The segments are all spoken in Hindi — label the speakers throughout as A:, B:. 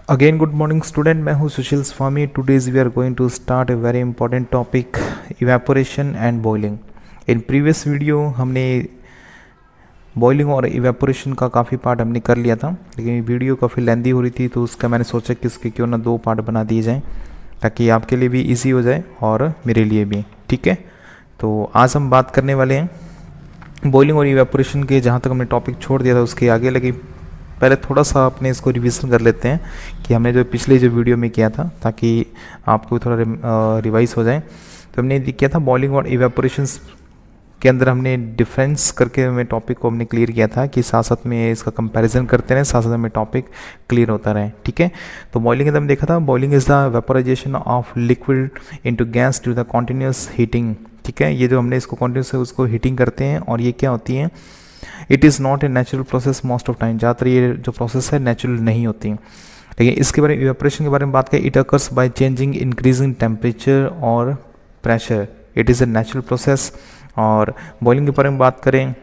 A: अगेन गुड मॉर्निंग स्टूडेंट, मैं हूं Sushil Swami. Today's we are going to start a very important topic, evaporation and boiling. In previous video हमने बॉइलिंग और इवेपोरेशन का काफ़ी पार्ट हमने कर लिया था, लेकिन वीडियो काफ़ी लेंदी हो रही थी, तो उसका मैंने सोचा कि इसके क्यों ना दो पार्ट बना दिए जाएँ ताकि आपके लिए भी ईजी हो जाए और मेरे लिए भी। ठीक है, तो आज हम बात करने वाले हैं बॉइलिंग और इवेपोरेशन के। जहाँ तक हमने टॉपिक छोड़ दिया था उसके आगे लगी, पहले थोड़ा सा अपने इसको रिवीजन कर लेते हैं कि हमने जो पिछले वीडियो में किया था, ताकि आपको थोड़ा रिवाइज हो जाए। तो हमने किया था बॉइलिंग और इवेपोरेशंस के अंदर हमने डिफरेंस करके हमें टॉपिक को हमने क्लियर किया था कि साथ साथ में इसका कंपैरिजन करते रहे, साथ साथ हमें टॉपिक क्लियर होता रहे। ठीक है, तो बॉइलिंग के अंदर हमने देखा था boiling is the vaporisation of liquid into gas due the continuous heating. ठीक है, ये जो हमने इसको कॉन्टिन्यूस है उसको हीटिंग करते हैं, और ये क्या होती है, it is not a natural process most of time. ज़्यादातर ये जो प्रोसेस है नेचुरल नहीं होती। लेकिन इसके बारे में इवेपोरेशन के बारे में बात करें, it occurs by changing increasing temperature और pressure, it is a natural process. और बॉइलिंग के बारे में बात करें,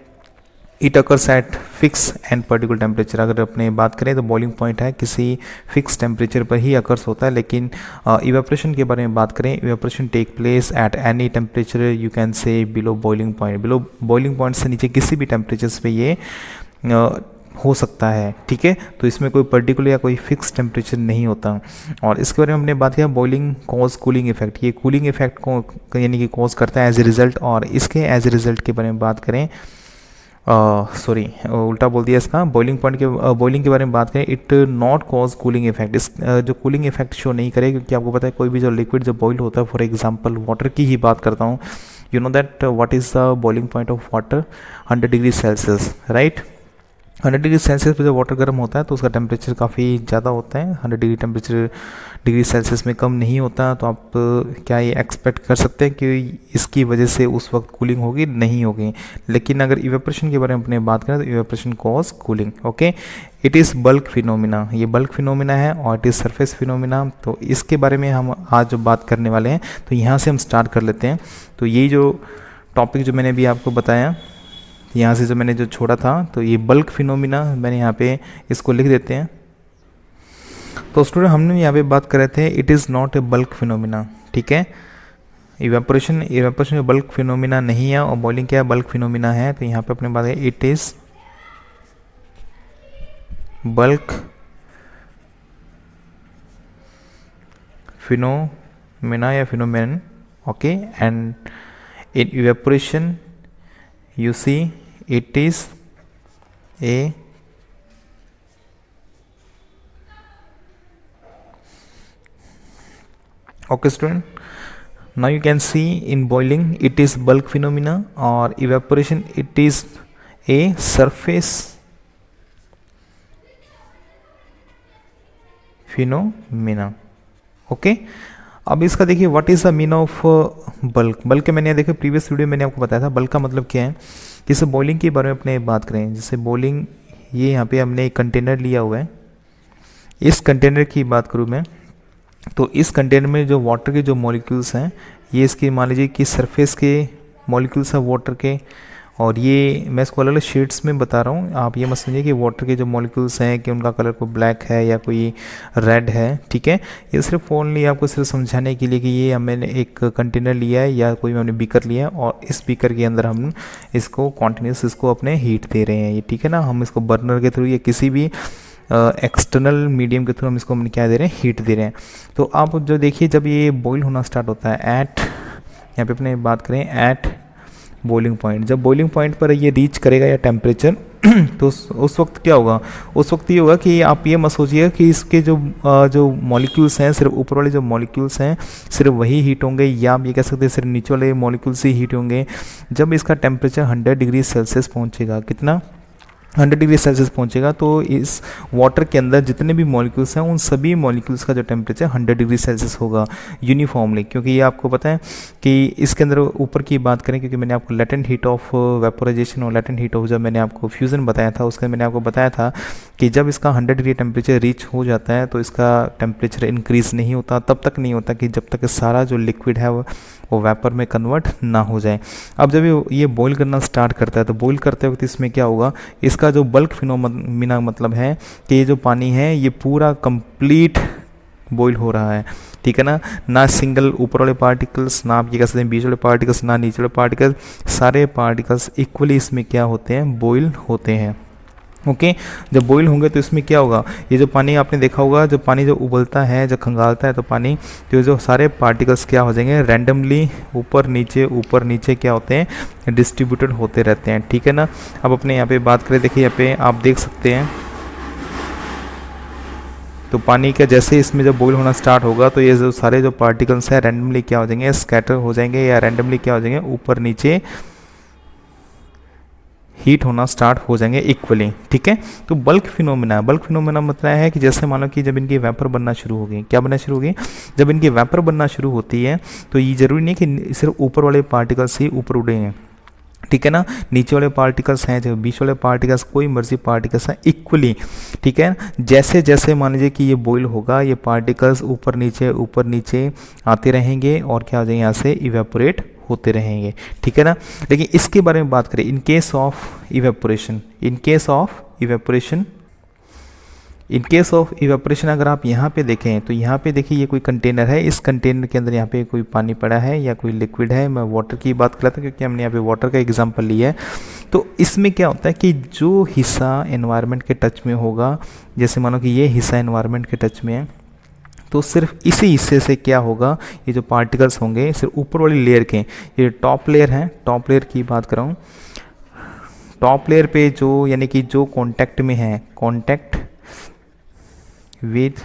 A: it occurs at fix and particular temperature. अगर अपने बात करें तो बॉइलिंग पॉइंट है किसी फिक्स टेम्परेचर पर ही अकर्स होता है। लेकिन इवेपोरेशन के बारे में बात करें, evaporation take place at any temperature you can say below boiling point. Below boiling point से नीचे किसी भी टेम्परेचर पे ये हो सकता है। ठीक है, तो इसमें कोई पर्टिकुलर या कोई फिक्स टेम्परेचर नहीं होता। और इसके बारे में हमने बात किया बॉइलिंग कॉज कूलिंग इफेक्ट। ये कूलिंग इफेक्ट को यानी कि कॉज करता है एज ए रिजल्ट। और इसके एज ए रिजल्ट के बारे में बात करें, उल्टा बोल दिया इसका, बॉइलिंग पॉइंट के बॉइलिंग के बारे में बात करें, it not cause cooling effect. इस जो कूलिंग इफेक्ट शो नहीं करे, क्योंकि आपको पता है कोई भी जो लिक्विड जब बॉइल होता है, फॉर एग्जांपल वाटर की ही बात करता हूँ, you know that what is the boiling point of water, 100 degree Celsius, right. 100 degree Celsius पर जब वाटर गर्म होता है तो उसका टेम्परेचर काफ़ी ज़्यादा होता है, 100 डिग्री सेल्सियस में कम नहीं होता। तो आप क्या ये एक्सपेक्ट कर सकते हैं कि इसकी वजह से उस वक्त कूलिंग होगी? नहीं होगी। लेकिन अगर इवेपोरेशन के बारे में अपने बात करें तो evaporation cause cooling. Okay, it is bulk phenomena, ये बल्क फिनोमिना है, और इट इज़ सरफेस फिनोमिना। तो इसके बारे में हम आज जो बात करने वाले हैं, तो यहाँ से हम स्टार्ट कर लेते हैं। तो ये जो टॉपिक जो मैंने अभी आपको बताया, यहाँ से जो मैंने जो छोड़ा था, तो ये बल्क फिनोमिना मैंने यहाँ पे इसको लिख देते हैं। तो स्टूडेंट हमने यहाँ पे बात कर रहे थे it is not a bulk phenomena. ठीक है, इवेपोरेशन बल्क फिनोमिना नहीं है, और बॉइलिंग क्या है, बल्क फिनोमिना है। तो यहाँ पे अपने बात है इट इज़ बल्क फिनोमिना या phenomenon. Okay, and in evaporation you see it is a okay student, now you can see in boiling it is bulk phenomena, or evaporation it is a surface phenomena। okay, अब इसका देखिए what is the mean of bulk. Bulk मैंने देखिए प्रीवियस वीडियो मैंने आपको बताया था बल्क का मतलब क्या है। जैसे बॉइलिंग के बारे में अपने बात करें, जैसे बॉइलिंग, ये यहाँ पे हमने एक कंटेनर लिया हुआ है। इस कंटेनर की बात करूँ मैं, तो इस कंटेनर में जो वाटर के जो मॉलिक्यूल्स हैं, ये इसके मान लीजिए कि सरफेस के मॉलिक्यूल्स हैं वाटर के, और ये मैं इसको अलग अलग शेड्स में बता रहा हूँ। आप ये मत समझिए कि वाटर के जो मॉलिक्यूल्स हैं कि उनका कलर कोई ब्लैक है या कोई रेड है। ठीक है, ये सिर्फ ओनली आपको सिर्फ समझाने के लिए कि ये हमने एक कंटेनर लिया है या कोई हमने बीकर लिया है, और इस बीकर के अंदर हम इसको कॉन्टिन्यूस इसको अपने हीट दे रहे हैं। ये ठीक है ना, हम इसको बर्नर के थ्रू या किसी भी एक्सटर्नल मीडियम के थ्रू हम इसको क्या दे रहे हैं, हीट दे रहे हैं। तो आप जो देखिए जब ये बॉइल होना स्टार्ट होता है एट, यहाँ पे अपने बात करें एट बॉइलिंग पॉइंट, जब बॉइलिंग पॉइंट पर ये रीच करेगा या टेम्परेचर तो उस वक्त क्या होगा, उस वक्त ये होगा कि आप ये मत सोचिएगा कि इसके जो मॉलिक्यूल्स हैं, सिर्फ ऊपर वाले जो मॉलिक्यूल्स हैं सिर्फ वही हीट होंगे, या आप ये कह सकते हैं सिर्फ नीचे वाले मॉलिक्यूल्स ही हीट होंगे। जब इसका टेम्परेचर 100 डिग्री सेल्सियस पहुँचेगा, कितना, 100 डिग्री सेल्सियस पहुंचेगा, तो इस वाटर के अंदर जितने भी मॉलिक्यूल्स हैं उन सभी मॉलिक्यूल्स का जो टेम्परेचर 100 डिग्री सेल्सियस होगा यूनिफॉर्मली। क्योंकि ये आपको पता है कि इसके अंदर ऊपर की बात करें, क्योंकि मैंने आपको लेटेंट हीट ऑफ वेपोराइजेशन और लेटेंट हीट ऑफ जब मैंने आपको फ्यूज़न बताया था, उसका मैंने आपको बताया था कि जब इसका 100 डिग्री टेम्परेचर रीच हो जाता है तो इसका टेम्परेचर इंक्रीज़ नहीं होता, तब तक नहीं होता कि जब तक सारा जो लिक्विड है वो वेपर में कन्वर्ट ना हो जाए। अब जब ये बॉईल करना स्टार्ट करता है तो बॉईल करते वक्त इसमें क्या होगा, इसका जो बल्क फिनोमिना मतलब है कि ये जो पानी है ये पूरा कंप्लीट बॉईल हो रहा है, ठीक है ना सिंगल ऊपर वाले पार्टिकल्स, ना आप ये कह सकते हैं बीच वाले पार्टिकल्स, ना नीचे वाले पार्टिकल्स, सारे पार्टिकल्स इक्वली इसमें क्या होते हैं, बॉईल होते हैं। ओके जब बॉईल होंगे तो इसमें क्या होगा, ये जो पानी आपने देखा होगा, जब पानी जब उबलता है, जब खंगालता है तो पानी, तो जो सारे पार्टिकल्स क्या हो जाएंगे, रैंडमली ऊपर नीचे क्या होते हैं, डिस्ट्रीब्यूटेड होते रहते हैं, ठीक है ना। अब अपने यहाँ पे बात करें, देखिए यहाँ पे आप देख सकते हैं, तो पानी का जैसे इसमें जब बॉईल होना स्टार्ट होगा तो ये जो सारे जो पार्टिकल्स हैं रैंडमली क्या हो जाएंगे, स्कैटर हो जाएंगे, या रैंडमली क्या हो जाएंगे, ऊपर नीचे हीट होना स्टार्ट हो जाएंगे इक्वली, ठीक है। तो बल्क फिनोमिना मतलब है कि जैसे मान लो कि जब इनकी वेपर बनना शुरू होगी, क्या बनना शुरू होगी, जब इनकी वेपर बनना शुरू होती है तो ये जरूरी नहीं कि सिर्फ ऊपर वाले पार्टिकल्स ही ऊपर उड़ेंगे, ठीक है ना, नीचे वाले पार्टिकल्स हैं, जो बीच वाले पार्टिकल्स, कोई मर्जी पार्टिकल्स हैं इक्वली, ठीक है। जैसे जैसे मान लीजिए कि ये बॉईल होगा, ये पार्टिकल्स ऊपर नीचे आते रहेंगे और क्या हो जाएंगे, यहाँ से इवेपोरेट होते रहेंगे, ठीक है ना। लेकिन इसके बारे में बात करें, इन केस ऑफ इवेपोरेशन अगर आप यहाँ पे देखें तो यहाँ पे देखिए ये कोई कंटेनर है, इस कंटेनर के अंदर यहाँ पे कोई पानी पड़ा है या कोई लिक्विड है, मैं वाटर की बात कर रहा था क्योंकि हमने यहाँ पे वाटर का एग्जांपल लिया है। तो इसमें क्या होता है कि जो हिस्सा एनवायरनमेंट के टच में होगा, जैसे मानो कि ये हिस्सा एनवायरनमेंट के टच में है, तो सिर्फ इसी हिस्से से क्या होगा, ये जो पार्टिकल्स होंगे सिर्फ ऊपर वाली लेयर के, ये टॉप लेयर है, टॉप लेयर की बात कर रहा हूँ, टॉप लेयर पे जो यानी कि जो कांटेक्ट में है, कांटेक्ट विद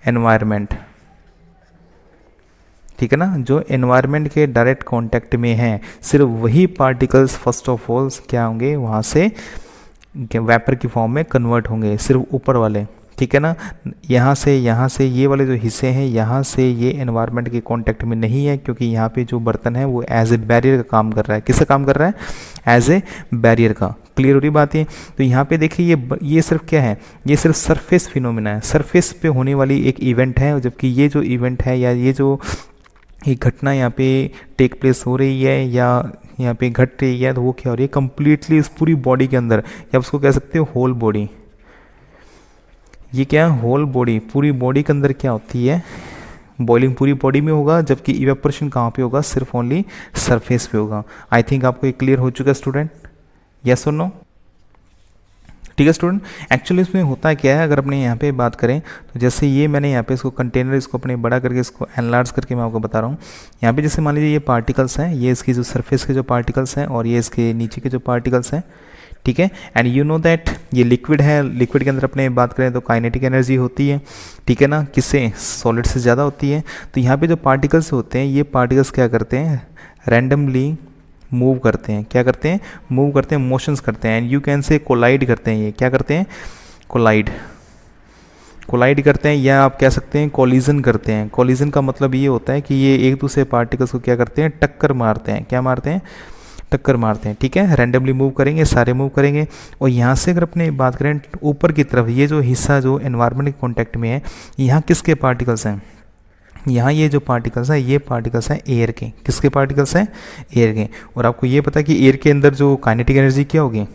A: एनवायरनमेंट, ठीक है ना, जो एनवायरनमेंट के डायरेक्ट कांटेक्ट में है, सिर्फ वही पार्टिकल्स फर्स्ट ऑफ ऑल क्या होंगे, वहाँ से वेपर की फॉर्म में कन्वर्ट होंगे, सिर्फ ऊपर वाले, ठीक है ना। यहाँ से ये वाले जो हिस्से हैं, यहाँ से ये एनवायरनमेंट के कांटेक्ट में नहीं है, क्योंकि यहाँ पे जो बर्तन है वो एज ए बैरियर का काम कर रहा है। किसका काम कर रहा है, एज ए बैरियर का। क्लियर हो रही बात है। तो यहाँ पे देखिए ये सिर्फ क्या है, ये सिर्फ सरफेस फिनोमिना है, सरफेस पे होने वाली एक इवेंट है, जबकि ये जो इवेंट है या ये जो एक घटना यहाँ पे टेक प्लेस हो रही है या यहाँ पे घट रही है, तो वो क्या हो रही है, कंप्लीटली इस पूरी बॉडी के अंदर, या उसको कह सकते हो होल बॉडी। ये क्या है, होल बॉडी, पूरी बॉडी के अंदर क्या होती है, बॉइलिंग पूरी बॉडी में होगा, जबकि इवेपोरेशन कहाँ पे होगा, सिर्फ ओनली सरफेस पे होगा। आई थिंक आपको ये क्लियर हो चुका है स्टूडेंट, यस और नो? ठीक है स्टूडेंट, एक्चुअली इसमें होता है क्या है, अगर अपने यहाँ पे बात करें तो जैसे ये मैंने यहाँ पे इसको कंटेनर इसको अपने बड़ा करके इसको एनलार्ज करके मैं आपको बता रहा हूँ। यहाँ पे जैसे मान लीजिए ये पार्टिकल्स हैं, ये इसकी जो सरफेस के जो पार्टिकल्स हैं और ये इसके नीचे के जो पार्टिकल्स हैं, ठीक है। एंड यू नो दैट ये लिक्विड है, लिक्विड के अंदर अपने बात करें तो काइनेटिक एनर्जी होती है, ठीक है ना, किससे, सॉलिड से ज़्यादा होती है। तो यहाँ पे जो पार्टिकल्स होते हैं, ये पार्टिकल्स क्या करते हैं, रैंडमली मूव करते हैं, क्या करते हैं, मूव करते हैं, मोशंस करते हैं, and you can say collide करते हैं। ये क्या करते हैं, कोलाइड करते हैं, या आप कह सकते हैं कोलिजन करते हैं। कोलिजन का मतलब ये होता है कि ये एक दूसरे पार्टिकल्स को क्या करते हैं, टक्कर मारते हैं। क्या मारते हैं, टक्कर मारते हैं, ठीक है। रैंडमली मूव करेंगे, सारे मूव करेंगे। और यहाँ से अगर अपने बात करें ऊपर की तरफ, ये जो हिस्सा जो एनवायरनमेंट के कॉन्टैक्ट में है, यहाँ किसके पार्टिकल्स हैं, यहाँ ये जो पार्टिकल्स हैं, ये पार्टिकल्स हैं एयर के। किसके पार्टिकल्स हैं, एयर के। और आपको ये पता है कि एयर के अंदर जो काइनेटिक एनर्जी क्या होगी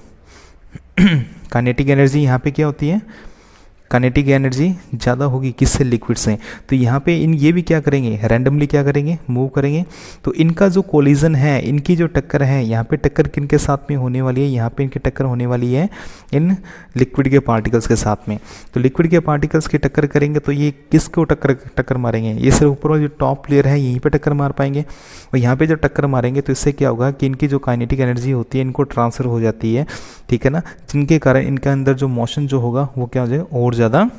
A: काइनेटिक एनर्जी यहाँ पे क्या होती है, काइनेटिक एनर्जी ज़्यादा होगी किससे, लिक्विड से। तो यहाँ पे ये भी क्या करेंगे, रैंडमली क्या करेंगे, मूव करेंगे। तो इनका जो कोलिजन है, इनकी जो टक्कर है, यहाँ पे टक्कर किनके साथ में होने वाली है, यहाँ पे इनकी टक्कर होने वाली है इन लिक्विड के पार्टिकल्स के साथ में। तो लिक्विड के पार्टिकल्स की टक्कर करेंगे तो ये किसको टक्कर मारेंगे, ये सिर्फ ऊपर वाली जो टॉप लेयर है यहीं पर टक्कर मार पाएंगे। और यहाँ पर जब टक्कर मारेंगे तो इससे क्या होगा कि इनकी जो काइनेटिक एनर्जी होती है इनको ट्रांसफ़र हो जाती है, ठीक है ना, जिनके कारण इनके अंदर जो मोशन जो होगा वो क्या हो जाएगा, और ज़्यादा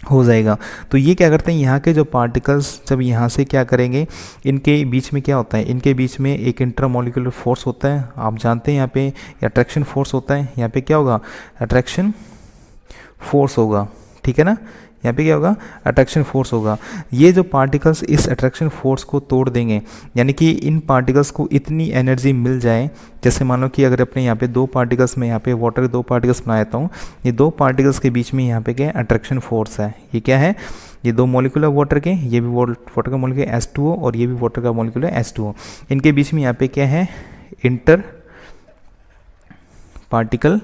A: हो जाएगा। तो ये क्या करते हैं, यहाँ के जो पार्टिकल्स जब यहाँ से क्या करेंगे, इनके बीच में क्या होता है, इनके बीच में एक इंटरमोलिकुलर फोर्स होता है, आप जानते हैं यहाँ पे अट्रैक्शन फोर्स होता है। यहाँ पे क्या होगा, अट्रैक्शन फोर्स होगा, ठीक है ना, यहाँ पे क्या होगा, अट्रैक्शन फोर्स होगा। ये जो पार्टिकल्स इस अट्रैक्शन फोर्स को तोड़ देंगे, यानी कि इन पार्टिकल्स को इतनी एनर्जी मिल जाए, जैसे मान लो कि अगर अपने यहाँ पे दो पार्टिकल्स में, यहाँ पे वाटर के दो पार्टिकल्स बना देता हूँ, ये दो पार्टिकल्स के बीच में यहाँ पे क्या है, अट्रैक्शन फोर्स है। ये क्या है, ये दो मॉलिक्यूल है वाटर के, ये भी वाटर का मॉलिक्यूल है H2O और ये भी वाटर का मॉलिक्यूल है H2O। इनके बीच में यहाँ पे क्या है, इंटर पार्टिकल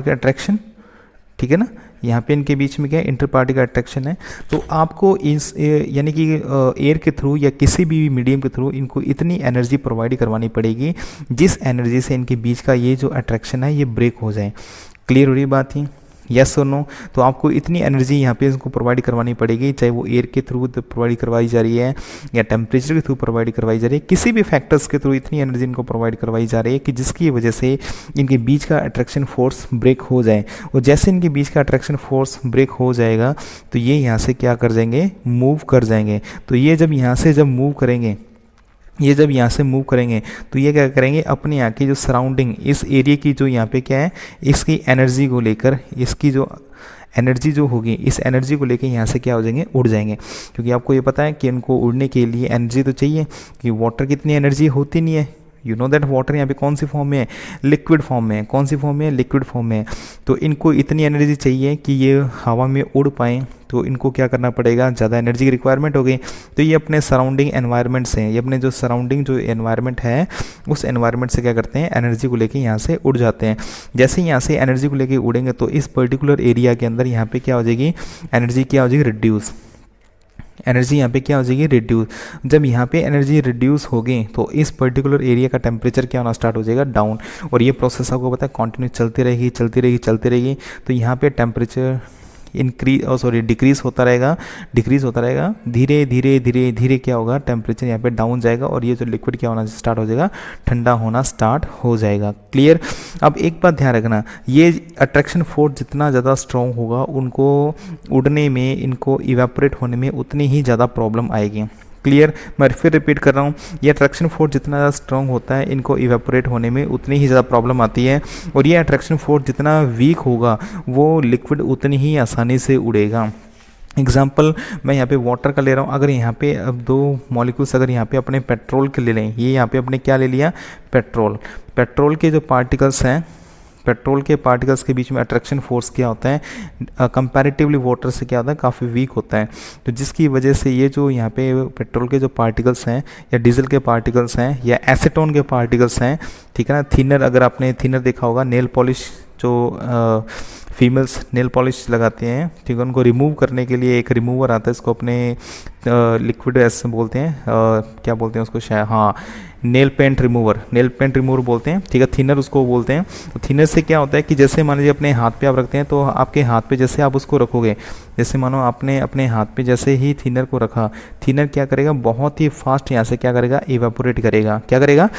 A: अट्रैक्शन, ठीक है ना। यहाँ पे इनके बीच में क्या है, इंटर पार्टिकल अट्रैक्शन है। तो आपको इस यानी कि एयर के थ्रू या किसी भी मीडियम के थ्रू इनको इतनी एनर्जी प्रोवाइड करवानी पड़ेगी जिस एनर्जी से इनके बीच का ये जो अट्रैक्शन है ये ब्रेक हो जाए। क्लियर हो रही बात ही, यस और नो। तो आपको इतनी एनर्जी यहाँ पे इसको प्रोवाइड करवानी पड़ेगी, चाहे वो एयर के थ्रू प्रोवाइड करवाई जा रही है या टेम्परेचर के थ्रू प्रोवाइड करवाई जा रही है, किसी भी फैक्टर्स के थ्रू इतनी एनर्जी इनको प्रोवाइड करवाई जा रही है कि जिसकी वजह से इनके बीच का अट्रैक्शन फोर्स ब्रेक हो जाए। और जैसे इनके बीच का अट्रैक्शन फोर्स ब्रेक हो जाएगा तो ये यहाँ से क्या कर जाएंगे, मूव कर जाएंगे। तो ये जब यहाँ से जब मूव करेंगे, ये जब यहाँ से मूव करेंगे तो ये क्या करेंगे, अपने यहाँ की जो सराउंडिंग इस एरिया की जो यहाँ पे क्या है, इसकी एनर्जी को लेकर, इसकी जो एनर्जी जो होगी इस एनर्जी को लेकर यहाँ से क्या हो जाएंगे, उड़ जाएंगे। क्योंकि आपको ये पता है कि इनको उड़ने के लिए एनर्जी तो चाहिए, कि वाटर की इतनी एनर्जी होती नहीं है। यू नो दैट वाटर यहाँ पे कौन सी फॉर्म में है, लिक्विड फॉर्म में है। कौन सी फॉर्म में है, लिक्विड फॉर्म में है। तो इनको इतनी एनर्जी चाहिए कि ये हवा में उड़ पाएँ, तो इनको क्या करना पड़ेगा, ज़्यादा एनर्जी की रिक्वायरमेंट होगी। तो ये अपने सराउंडिंग एनवायरनमेंट से, ये अपने जो सराउंडिंग जो एनवायरनमेंट है उस एनवायरनमेंट से क्या करते हैं, एनर्जी को लेके यहाँ से उड़ जाते हैं। जैसे यहाँ से एनर्जी को लेके उड़ेंगे तो इस पर्टिकुलर एरिया के अंदर यहाँ पे क्या हो जाएगी, एनर्जी क्या हो जाएगी, रिड्यूस। एनर्जी यहाँ पे क्या हो जाएगी, रिड्यूस। जब यहाँ पे एनर्जी रिड्यूस होगी तो इस पर्टिकुलर एरिया का टेम्परेचर क्या होना स्टार्ट हो जाएगा, डाउन। और ये प्रोसेस आपको पता है कंटिन्यू चलती रहेगी, चलती रहेगी, चलती रहेगी। तो यहाँ पे टेम्परेचर डिक्रीज होता रहेगा, डिक्रीज होता रहेगा। धीरे धीरे धीरे धीरे क्या होगा, टेम्परेचर यहाँ पे डाउन जाएगा और ये जो लिक्विड क्या होना स्टार्ट हो जाएगा, ठंडा होना स्टार्ट हो जाएगा। क्लियर। अब एक बात ध्यान रखना, ये अट्रैक्शन फोर्स जितना ज़्यादा स्ट्रॉन्ग होगा उनको उड़ने में, इनको इवेपोरेट होने में उतनी ही ज़्यादा प्रॉब्लम आएगी। क्लियर। मैं फिर रिपीट कर रहा हूँ, ये अट्रैक्शन फोर्स जितना ज़्यादा स्ट्रॉन्ग होता है इनको इवेपोरेट होने में उतनी ही ज़्यादा प्रॉब्लम आती है। और ये अट्रैक्शन फोर्स जितना वीक होगा वो लिक्विड उतनी ही आसानी से उड़ेगा। एग्जाम्पल मैं यहाँ पे वाटर का ले रहा हूँ। अगर यहाँ पे अब दो मॉलिक्यूल्स अगर यहाँ पे अपने पेट्रोल के ले लें, ये यहाँ पे अपने क्या ले लिया, पेट्रोल के जो पार्टिकल्स हैं, पेट्रोल के पार्टिकल्स के बीच में अट्रैक्शन फोर्स क्या होता है, कंपैरेटिवली वाटर से क्या होता है, काफ़ी वीक होता है। तो जिसकी वजह से ये जो यहाँ पे पेट्रोल के जो पार्टिकल्स हैं या डीजल के पार्टिकल्स हैं या एसीटोन के पार्टिकल्स हैं, ठीक है ना। थिनर, अगर आपने थिनर देखा होगा, नेल पॉलिश जो फीमेल्स नेल पॉलिश लगाते हैं, ठीक है, उनको रिमूव करने के लिए एक रिमूवर आता है, इसको अपने लिक्विड ऐसे बोलते हैं, क्या बोलते हैं उसको शायद, हाँ, नेल पेंट रिमूवर बोलते हैं, ठीक है, थिनर उसको बोलते हैं। तो थिनर से क्या होता है कि जैसे मान लीजिए अपने हाथ पे आप रखते हैं तो आपके हाथ पे जैसे आप उसको रखोगे, जैसे मानो आपने अपने हाथ पे जैसे ही थिनर को रखा, थिनर क्या करेगा, बहुत ही फास्ट यहाँ से क्या करेगा, इवेपोरेट करेगा। क्या करेगा,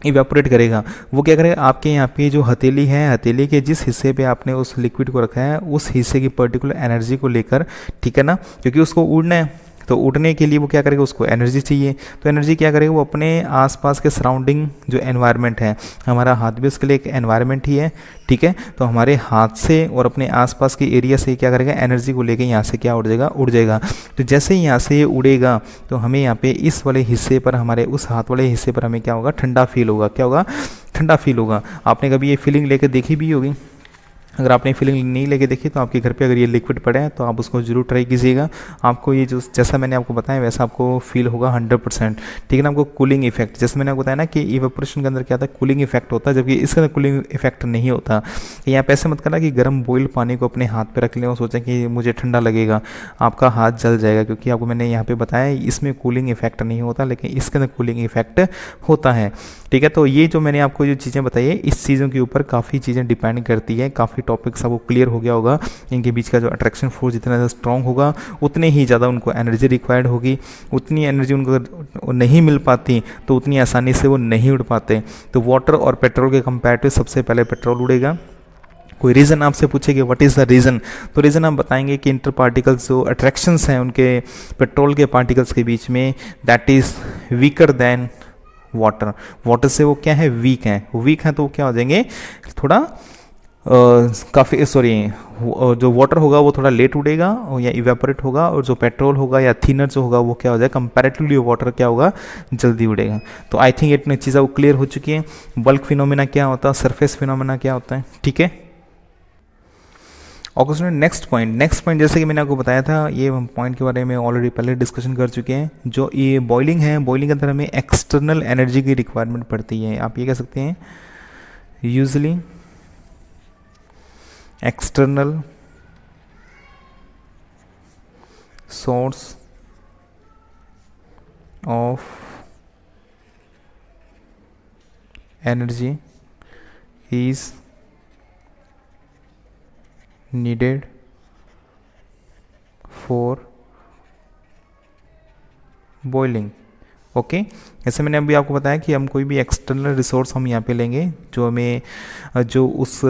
A: इवेपोरेट करेगा। वो क्या करेगा, आपके यहाँ पे जो हथेली है, हथेली के जिस हिस्से पे आपने उस लिक्विड को रखा है उस हिस्से की पर्टिकुलर एनर्जी को लेकर, ठीक है ना, क्योंकि उसको उड़ना है तो उड़ने के लिए वो क्या करेगा, उसको एनर्जी चाहिए। तो एनर्जी क्या करेगा, वो अपने आसपास के सराउंडिंग जो एनवायरनमेंट है, हमारा हाथ भी उसके लिए एक एनवायरनमेंट ही है, ठीक है। तो हमारे हाथ से और अपने आसपास के एरिया से क्या करेगा, एनर्जी को लेके यहाँ से क्या उड़ जाएगा। तो जैसे ही यहाँ से ये उड़ेगा तो हमें यहाँ पे इस वाले हिस्से पर, हमारे उस हाथ वाले हिस्से पर हमें क्या होगा, ठंडा फील होगा। क्या होगा, ठंडा फील होगा। आपने कभी ये फीलिंग लेके देखी भी होगी। अगर आपने फीलिंग नहीं लेके देखी तो आपके घर पे अगर ये लिक्विड पड़ा है तो आप उसको जरूर ट्राई कीजिएगा। आपको ये जो जैसा मैंने आपको बताया वैसा आपको फील होगा 100%, ठीक है ना। आपको कूलिंग इफेक्ट, जैसे मैंने आपको बताया ना कि इवेपोरेशन के अंदर क्या होता है, कूलिंग इफेक्ट होता है, जबकि इसके अंदर कूलिंग इफेक्ट नहीं होता। यहाँ पे ऐसे मत करना कि गर्म बॉइल पानी को अपने हाथ पे रख लें और सोचें कि मुझे ठंडा लगेगा, आपका हाथ जल जाएगा, क्योंकि आपको मैंने यहाँ पे बताया इसमें कूलिंग इफेक्ट नहीं होता, लेकिन इसके अंदर कूलिंग इफेक्ट होता है, ठीक है। तो ये जो मैंने आपको जो चीज़ें बताई है, इस चीज़ों के ऊपर काफ़ी चीज़ें डिपेंड करती है। काफ़ी टॉपिक्स आपको क्लियर हो गया होगा। इनके बीच का जो अट्रैक्शन फोर्स जितना ज़्यादा स्ट्रॉन्ग होगा उतने ही ज़्यादा उनको एनर्जी रिक्वायर्ड होगी। उतनी एनर्जी उनको नहीं मिल पाती तो उतनी आसानी से वो नहीं उड़ पाते। तो वाटर और पेट्रोल के कंपैरेटिव सबसे पहले पेट्रोल उड़ेगा। कोई रीज़न आपसे पूछेगा व्हाट इज़ द रीज़न, तो रीज़न हम बताएंगे कि इंटर पार्टिकल्स जो अट्रैक्शंस हैं उनके पेट्रोल के पार्टिकल्स के बीच में, that is weaker then water से वो क्या है, वीक हैं तो वो क्या हो जाएंगे, थोड़ा काफ़ी जो वाटर होगा वो थोड़ा लेट उड़ेगा या इवेपोरेट होगा, और जो पेट्रोल होगा या थिनर जो होगा वो क्या हो जाएगा, कंपैरेटिवली वाटर क्या होगा, जल्दी उड़ेगा। तो आई थिंक इतनी चीज़ें वो क्लियर हो चुकी हैं। बल्क फिनोमेना क्या होता है, सरफेस फिनोमेना क्या होता है, ठीक है। ऑक्सीजन नेक्स्ट पॉइंट जैसे कि मैंने आपको बताया था, ये पॉइंट के बारे में ऑलरेडी पहले डिस्कशन कर चुके हैं। जो ये बॉइलिंग है, बॉइलिंग के अंदर हमें एक्सटर्नल एनर्जी की रिक्वायरमेंट पड़ती है। आप ये कह सकते हैं usually external source of energy is needed for boiling। Okay, जैसे मैंने अभी आपको बताया कि हम कोई भी एक्सटर्नल रिसोर्स हम यहाँ पे लेंगे जो हमें जो उस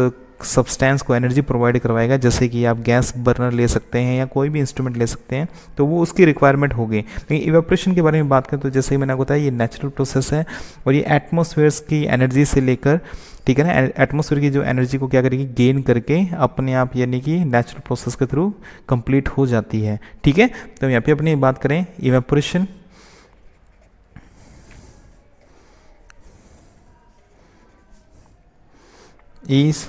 A: सब्सटेंस को एनर्जी प्रोवाइड करवाएगा, जैसे कि आप गैस बर्नर ले सकते हैं या कोई भी इंस्ट्रूमेंट ले सकते हैं, तो वो उसकी रिक्वायरमेंट होगी। लेकिन इवेपोरेशन के बारे में बात करें तो जैसे मैंने आपको बताया ये नेचुरल प्रोसेस है और ये एटमॉस्फेयर्स की एनर्जी से लेकर, ठीक है ना, एटमॉस्फेयर की जो एनर्जी को क्या करेगी, गेन करके अपने आप, यानी कि नेचुरल प्रोसेस के थ्रू कंप्लीट हो जाती है। ठीक है, तो यहाँ पे अपनी बात करें इवेपोरेशन is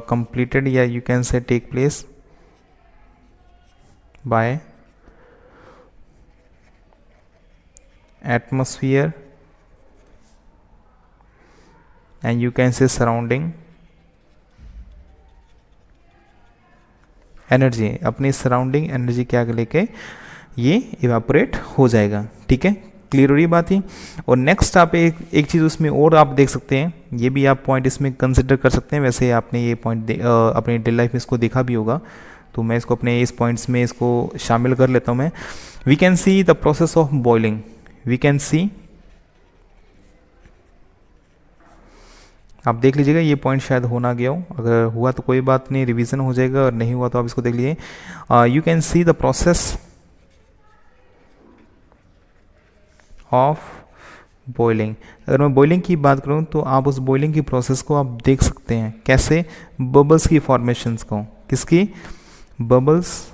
A: completed, या you can say take place by atmosphere and you can say surrounding energy, अपनी सराउंडिंग एनर्जी क्या लेके ये इवेपोरेट हो जाएगा। ठीक है, क्लियर हो रही बात ही। और नेक्स्ट आप एक चीज़ उसमें और आप देख सकते हैं, ये भी आप पॉइंट इसमें कंसिडर कर सकते हैं। वैसे आपने ये पॉइंट अपनी डेली लाइफ में इसको देखा भी होगा, तो मैं इसको अपने इस पॉइंट्स में इसको शामिल कर लेता हूँ मैं। We can see the process of boiling, we can see, आप देख लीजिएगा ये पॉइंट शायद हो ना गया हो, अगर हुआ तो कोई बात नहीं, रिवीजन हो जाएगा, और नहीं हुआ तो आप इसको देख लीजिए। You can see the process of boiling. अगर मैं बॉइलिंग की बात करूं तो आप उस बॉइलिंग की प्रोसेस को आप देख सकते हैं कैसे, बबल्स की फॉर्मेशंस को, किसकी, bubbles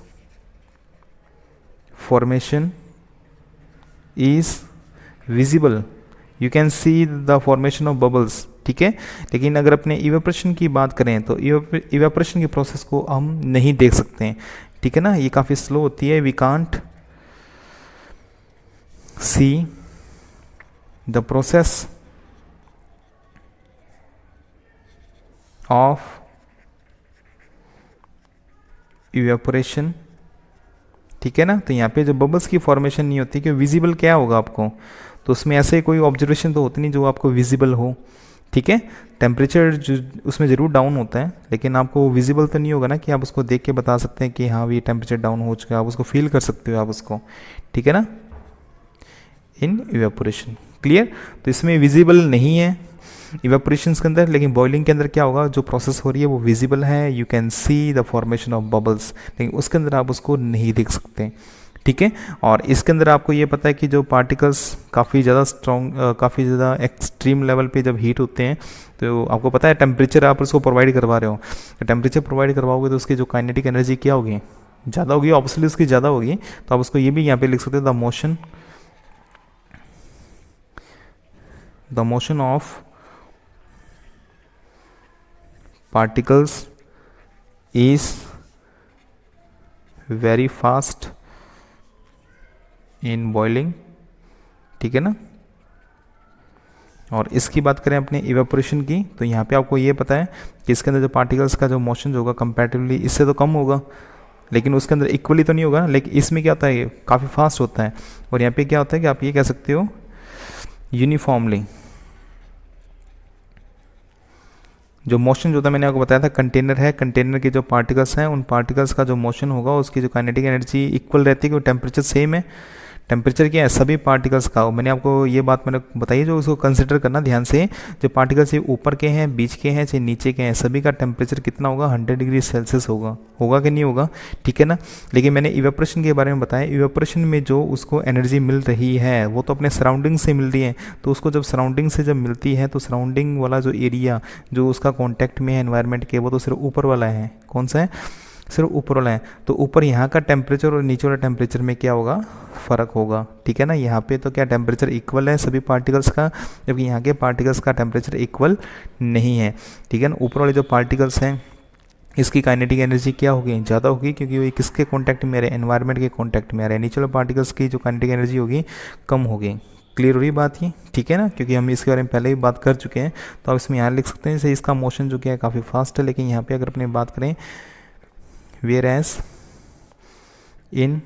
A: formation is visible, you can see the formation of bubbles. ठीक है, लेकिन अगर अपने इवेपोरेशन की बात करें तो इवेपोरेशन की प्रोसेस को हम नहीं देख सकते हैं। ठीक है ना, ये काफ़ी स्लो होती है, we can't see the process of evaporation. ठीक है ना, तो यहाँ पे जो बबल्स की फॉर्मेशन नहीं होती, कि विजिबल क्या होगा आपको, तो उसमें ऐसे कोई ऑब्जर्वेशन तो होती नहीं जो आपको विजिबल हो। ठीक है, टेम्परेचर जो उसमें ज़रूर डाउन होता है, लेकिन आपको विजिबल तो नहीं होगा ना कि आप उसको देख के बता सकते हैं कि हाँ ये टेम्परेचर डाउन हो चुका है, आप उसको फील कर सकते हो आप उसको। ठीक है ना, इन इवेपोरेशन, क्लियर। तो इसमें विजिबल नहीं है इवेपोरेशन के अंदर, लेकिन बॉइलिंग के अंदर क्या होगा, जो प्रोसेस हो रही है वो विजिबल है, you can see the formation of bubbles, लेकिन उसके अंदर आप उसको नहीं देख सकते। ठीक है, और इसके अंदर आपको ये पता है कि जो पार्टिकल्स काफ़ी ज़्यादा स्ट्रॉन्ग, काफ़ी ज़्यादा एक्सट्रीम लेवल पे जब हीट होते हैं, तो आपको पता है टेम्परेचर आप उसको प्रोवाइड करवा रहे हो, तो टेम्परेचर प्रोवाइड करवाओगे तो उसकी जो काइनेटिक एनर्जी क्या होगी, ज़्यादा होगी, ऑब्वियसली उसकी ज़्यादा होगी। तो आप उसको ये भी यहाँ पे लिख सकते हैं, the motion of particles is very fast in boiling. ठीक है ना, और इसकी बात करें अपने इवेपोरेशन की, तो यहाँ पे आपको ये पता है कि इसके अंदर जो पार्टिकल्स का जो मोशन होगा कंपैरेटिवली इससे तो कम होगा, लेकिन उसके अंदर इक्वली तो नहीं होगा, लेकिन इसमें क्या होता है, ये काफ़ी फास्ट होता है। और यहाँ पे क्या होता है कि आप ये कह सकते हो यूनिफॉर्मली, जो मोशन जो था मैंने आपको बताया था, कंटेनर है, कंटेनर के जो पार्टिकल्स हैं उन पार्टिकल्स का जो मोशन होगा उसकी जो काइनेटिक एनर्जी इक्वल रहती है, क्योंकि टेम्परेचर सेम है। टेम्परेचर क्या है, सभी पार्टिकल्स का, मैंने आपको ये बात मैंने बताई, जो उसको कंसिडर करना ध्यान से, जो पार्टिकल्स ये ऊपर के हैं, बीच के हैं, चाहे नीचे के हैं, सभी का टेम्परेचर कितना होगा, 100 डिग्री सेल्सियस होगा कि नहीं होगा। ठीक है ना, लेकिन मैंने इवेपोरेशन के बारे में बताया, इवेपोरेशन में जो उसको एनर्जी मिल रही है वो तो अपने सराउंडिंग से मिल रही है, तो उसको जब सराउंडिंग से जब मिलती है तो सराउंडिंग वाला जो एरिया जो उसका कॉन्टैक्ट में है एनवायरनमेंट के, वो तो सिर्फ ऊपर वाला है, कौन सा है, सिर्फ ऊपर वाला है, तो ऊपर यहाँ का टेम्परेचर और नीचे वाला टेम्परेचर में क्या होगा, फ़र्क होगा, ठीक है ना। यहाँ पे तो क्या टेम्परेचर इक्वल है सभी पार्टिकल्स का, जबकि यहाँ के पार्टिकल्स का टेम्परेचर इक्वल नहीं है, ठीक है ना। ऊपर वाले जो पार्टिकल्स हैं इसकी काइनेटिक एनर्जी क्या होगी, ज़्यादा होगी, क्योंकि वो किसके कांटेक्ट में आ रहे हैं, एनवायरनमेंट के कांटेक्ट में आ रहे हैं। नीचे वाले पार्टिकल्स की जो काइनेटिक एनर्जी होगी कम होगी। क्लियर हो रही बात ये, ठीक है ना, क्योंकि हम इसके बारे में पहले ही बात कर चुके हैं। तो आप इसमें यहाँ लिख सकते हैं, जैसे इसका मोशन जो क्या है काफ़ी फास्ट है, लेकिन यहाँ पे अगर अपने बात करें whereas in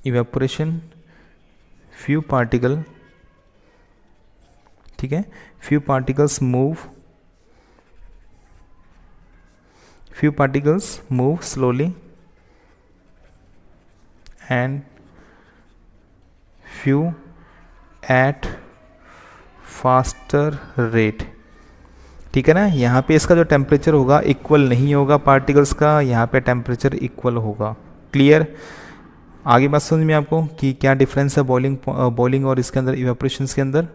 A: evaporation few particle, ठीक है, few particles move slowly and few at faster rate, ठीक है ना। यहाँ पे इसका जो टेम्परेचर होगा इक्वल नहीं होगा पार्टिकल्स का, यहाँ पे टेम्परेचर इक्वल होगा। क्लियर, आगे बात समझ में आपको कि क्या डिफरेंस है बॉइलिंग और इसके अंदर इवेपोरेशन के अंदर,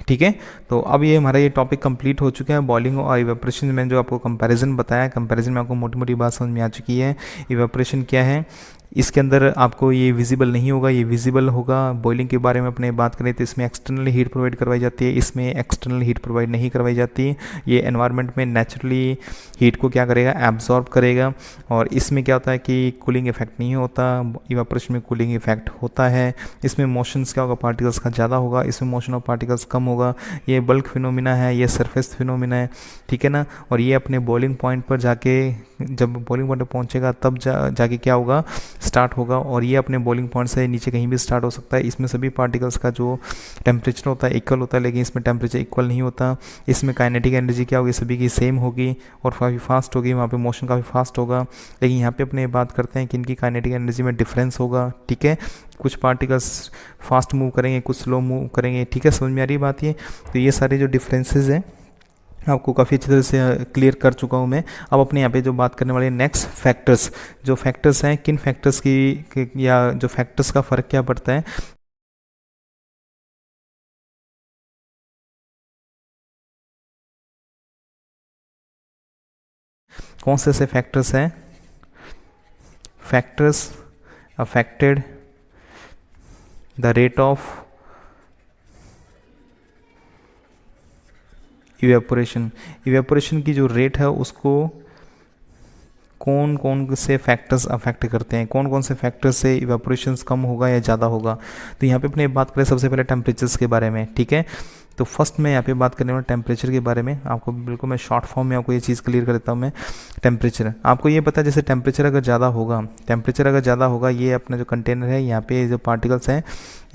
A: ठीक है। तो अब ये हमारा ये टॉपिक कंप्लीट हो चुका है। बॉइलिंग और इवेपोरेशन में जो आपको कंपैरिजन बताया, कंपैरिजन में आपको मोटी मोटी बात समझ में आ चुकी है। इवेपोरेशन क्या है, इसके अंदर आपको ये विजिबल नहीं होगा, ये विजिबल होगा। बॉइलिंग के बारे में अपने बात करें तो इसमें एक्सटर्नल हीट प्रोवाइड करवाई जाती है, इसमें एक्सटर्नल हीट प्रोवाइड नहीं करवाई जाती। ये एनवायरनमेंट में नेचुरली हीट को क्या करेगा, एब्जॉर्ब करेगा। और इसमें क्या होता है कि कूलिंग इफेक्ट नहीं होता, इवेपोरेशन में कूलिंग इफेक्ट होता है। इसमें मोशंस क्या होगा, पार्टिकल्स का ज़्यादा होगा, इसमें मोशन ऑफ पार्टिकल्स कम होगा। ये बल्क फिनोमिना है, ये सरफेस फिनोमिना है, ठीक है ना। और ये अपने बॉइलिंग पॉइंट पर जाके, जब बॉइलिंग पॉइंट पर पहुँचेगा तब जाके क्या होगा, स्टार्ट होगा। और ये अपने बॉइलिंग पॉइंट से नीचे कहीं भी स्टार्ट हो सकता है। इसमें सभी पार्टिकल्स का जो टेम्परेचर होता है इक्वल होता है, लेकिन इसमें टेम्परेचर इक्वल नहीं होता। इसमें काइनेटिक एनर्जी क्या होगी, सभी की सेम होगी और काफ़ी फास्ट होगी, वहाँ पे मोशन काफ़ी फास्ट होगा। लेकिन यहाँ पे अपने बात करते हैं कि इनकी काइनेटिक एनर्जी में डिफरेंस होगा, ठीक है। कुछ पार्टिकल्स फास्ट मूव करेंगे, कुछ स्लो मूव करेंगे, ठीक है। समझ में आ रही बात ये। तो ये सारे जो डिफरेंसेस हैं आपको काफ़ी अच्छी तरह से क्लियर कर चुका हूँ मैं। अब अपने यहाँ पे जो बात करने वाले नेक्स्ट फैक्टर्स, जो फैक्टर्स हैं, किन फैक्टर्स की या जो फैक्टर्स का फ़र्क क्या पड़ता है, कौन से फैक्टर्स हैं, factors affected the rate of evaporation की जो रेट है उसको कौन कौन से फैक्टर्स अफेक्ट करते हैं, कौन कौन से फैक्टर्स से इवेपोरेशन कम होगा या ज़्यादा होगा। तो यहाँ पे अपने बात करें सबसे पहले टेम्परेचर्स के बारे में, ठीक है। तो फर्स्ट मैं यहाँ पे बात करने वाला टेम्परेचर के बारे में, आपको बिल्कुल मैं शॉर्ट फॉर्म में आपको ये चीज़ क्लियर कर देता हूँ मैं। टेम्परेचर आपको ये पता है, जैसे टेम्परेचर अगर ज़्यादा होगा, ये अपना जो कंटेनर है, यहाँ पे जो पार्टिकल्स हैं,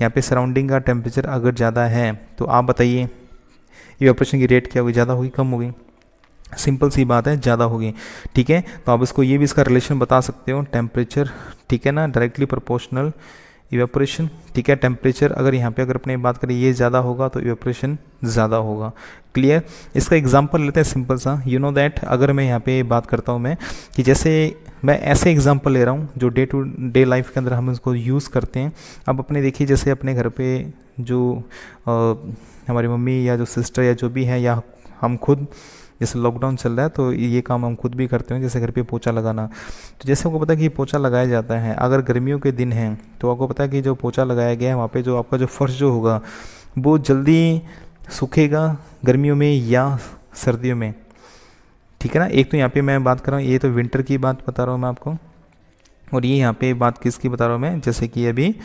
A: यहाँ पे सराउंडिंग का टेम्परेचर अगर ज़्यादा है तो आप बताइए इवेपोरेशन की रेट क्या होगी, ज़्यादा होगी कम होगी। सिंपल सी बात है, ज़्यादा होगी, ठीक है। तो आप इसको ये भी इसका रिलेशन बता सकते हो, टेम्परेचर, ठीक है ना, डायरेक्टली प्रोपोर्शनल इवेपोरेशन, ठीक है। टेम्परेचर अगर यहाँ पे अगर अपने बात करें ये ज़्यादा होगा तो इवेपोरेशन ज़्यादा होगा। क्लियर, इसका एग्जांपल लेते हैं सिंपल सा। यू नो दैट, अगर मैं यहाँ पे बात करता हूँ मैं कि जैसे मैं ऐसे एग्जांपल ले रहा हूँ जो डे टू डे लाइफ के अंदर हम इसको यूज़ करते हैं। अब अपने देखिए, जैसे अपने घर पे जो हमारी मम्मी या जो सिस्टर या जो भी है, या हम खुद, जैसे लॉकडाउन चल रहा है तो ये काम हम खुद भी करते हैं, जैसे घर पे पोछा लगाना। तो जैसे आपको पता है कि पोछा लगाया जाता है, अगर गर्मियों के दिन हैं तो आपको पता है कि जो पोछा लगाया गया है वहाँ पे जो आपका जो फर्श जो होगा वो जल्दी सूखेगा गर्मियों में या सर्दियों में, ठीक है ना। एक तो यहाँ पे मैं बात कर रहा हूँ, ये तो विंटर की बात बता रहा हूँ मैं आपको, और ये यहाँ पे बात किसकी बता रहा हूँ मैं, जैसे कि अभी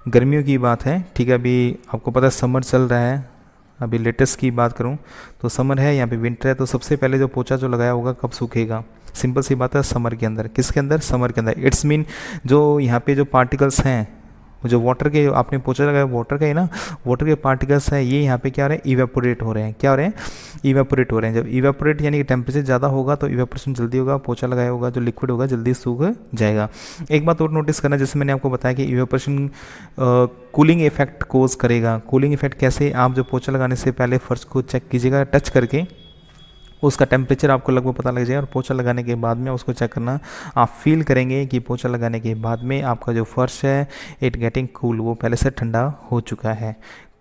A: गर्मियों की बात है, ठीक है। अभी आपको पता है समर चल रहा है, अभी लेटेस्ट की बात करूं तो समर है, यहाँ पे विंटर है। तो सबसे पहले जो पोछा जो लगाया होगा कब सूखेगा, सिंपल सी बात है, समर के अंदर। किसके अंदर, समर के अंदर। इट्स मीन जो यहाँ पे जो पार्टिकल्स हैं, जो वाटर के, आपने पोछा लगाया वाटर का ही ना, वाटर के पार्टिकल्स हैं, ये यहाँ पे क्या हो रहे हैं, इवेपोरेट हो रहे हैं। क्या हो रहे हैं, इवेपोरेट हो रहे हैं। जब इवेपोरेट यानी कि टेम्परेचर ज़्यादा होगा तो इवेपोरेशन जल्दी होगा, पोछा लगाया होगा जो लिक्विड होगा जल्दी सूख जाएगा। एक बात और नोटिस करना, जैसे मैंने आपको बताया कि इवेपोरेशन कूलिंग इफेक्ट कोज करेगा। कूलिंग इफेक्ट कैसे, आप जो पोछा लगाने से पहले फर्श को चेक कीजिएगा टच करके, उसका टेम्परेचर आपको लगभग पता लग जाएगा। और पोछा लगाने के बाद में उसको चेक करना, आप फील करेंगे कि पोछा लगाने के बाद में आपका जो फर्श है इट गेटिंग कूल, वो पहले से ठंडा हो चुका है।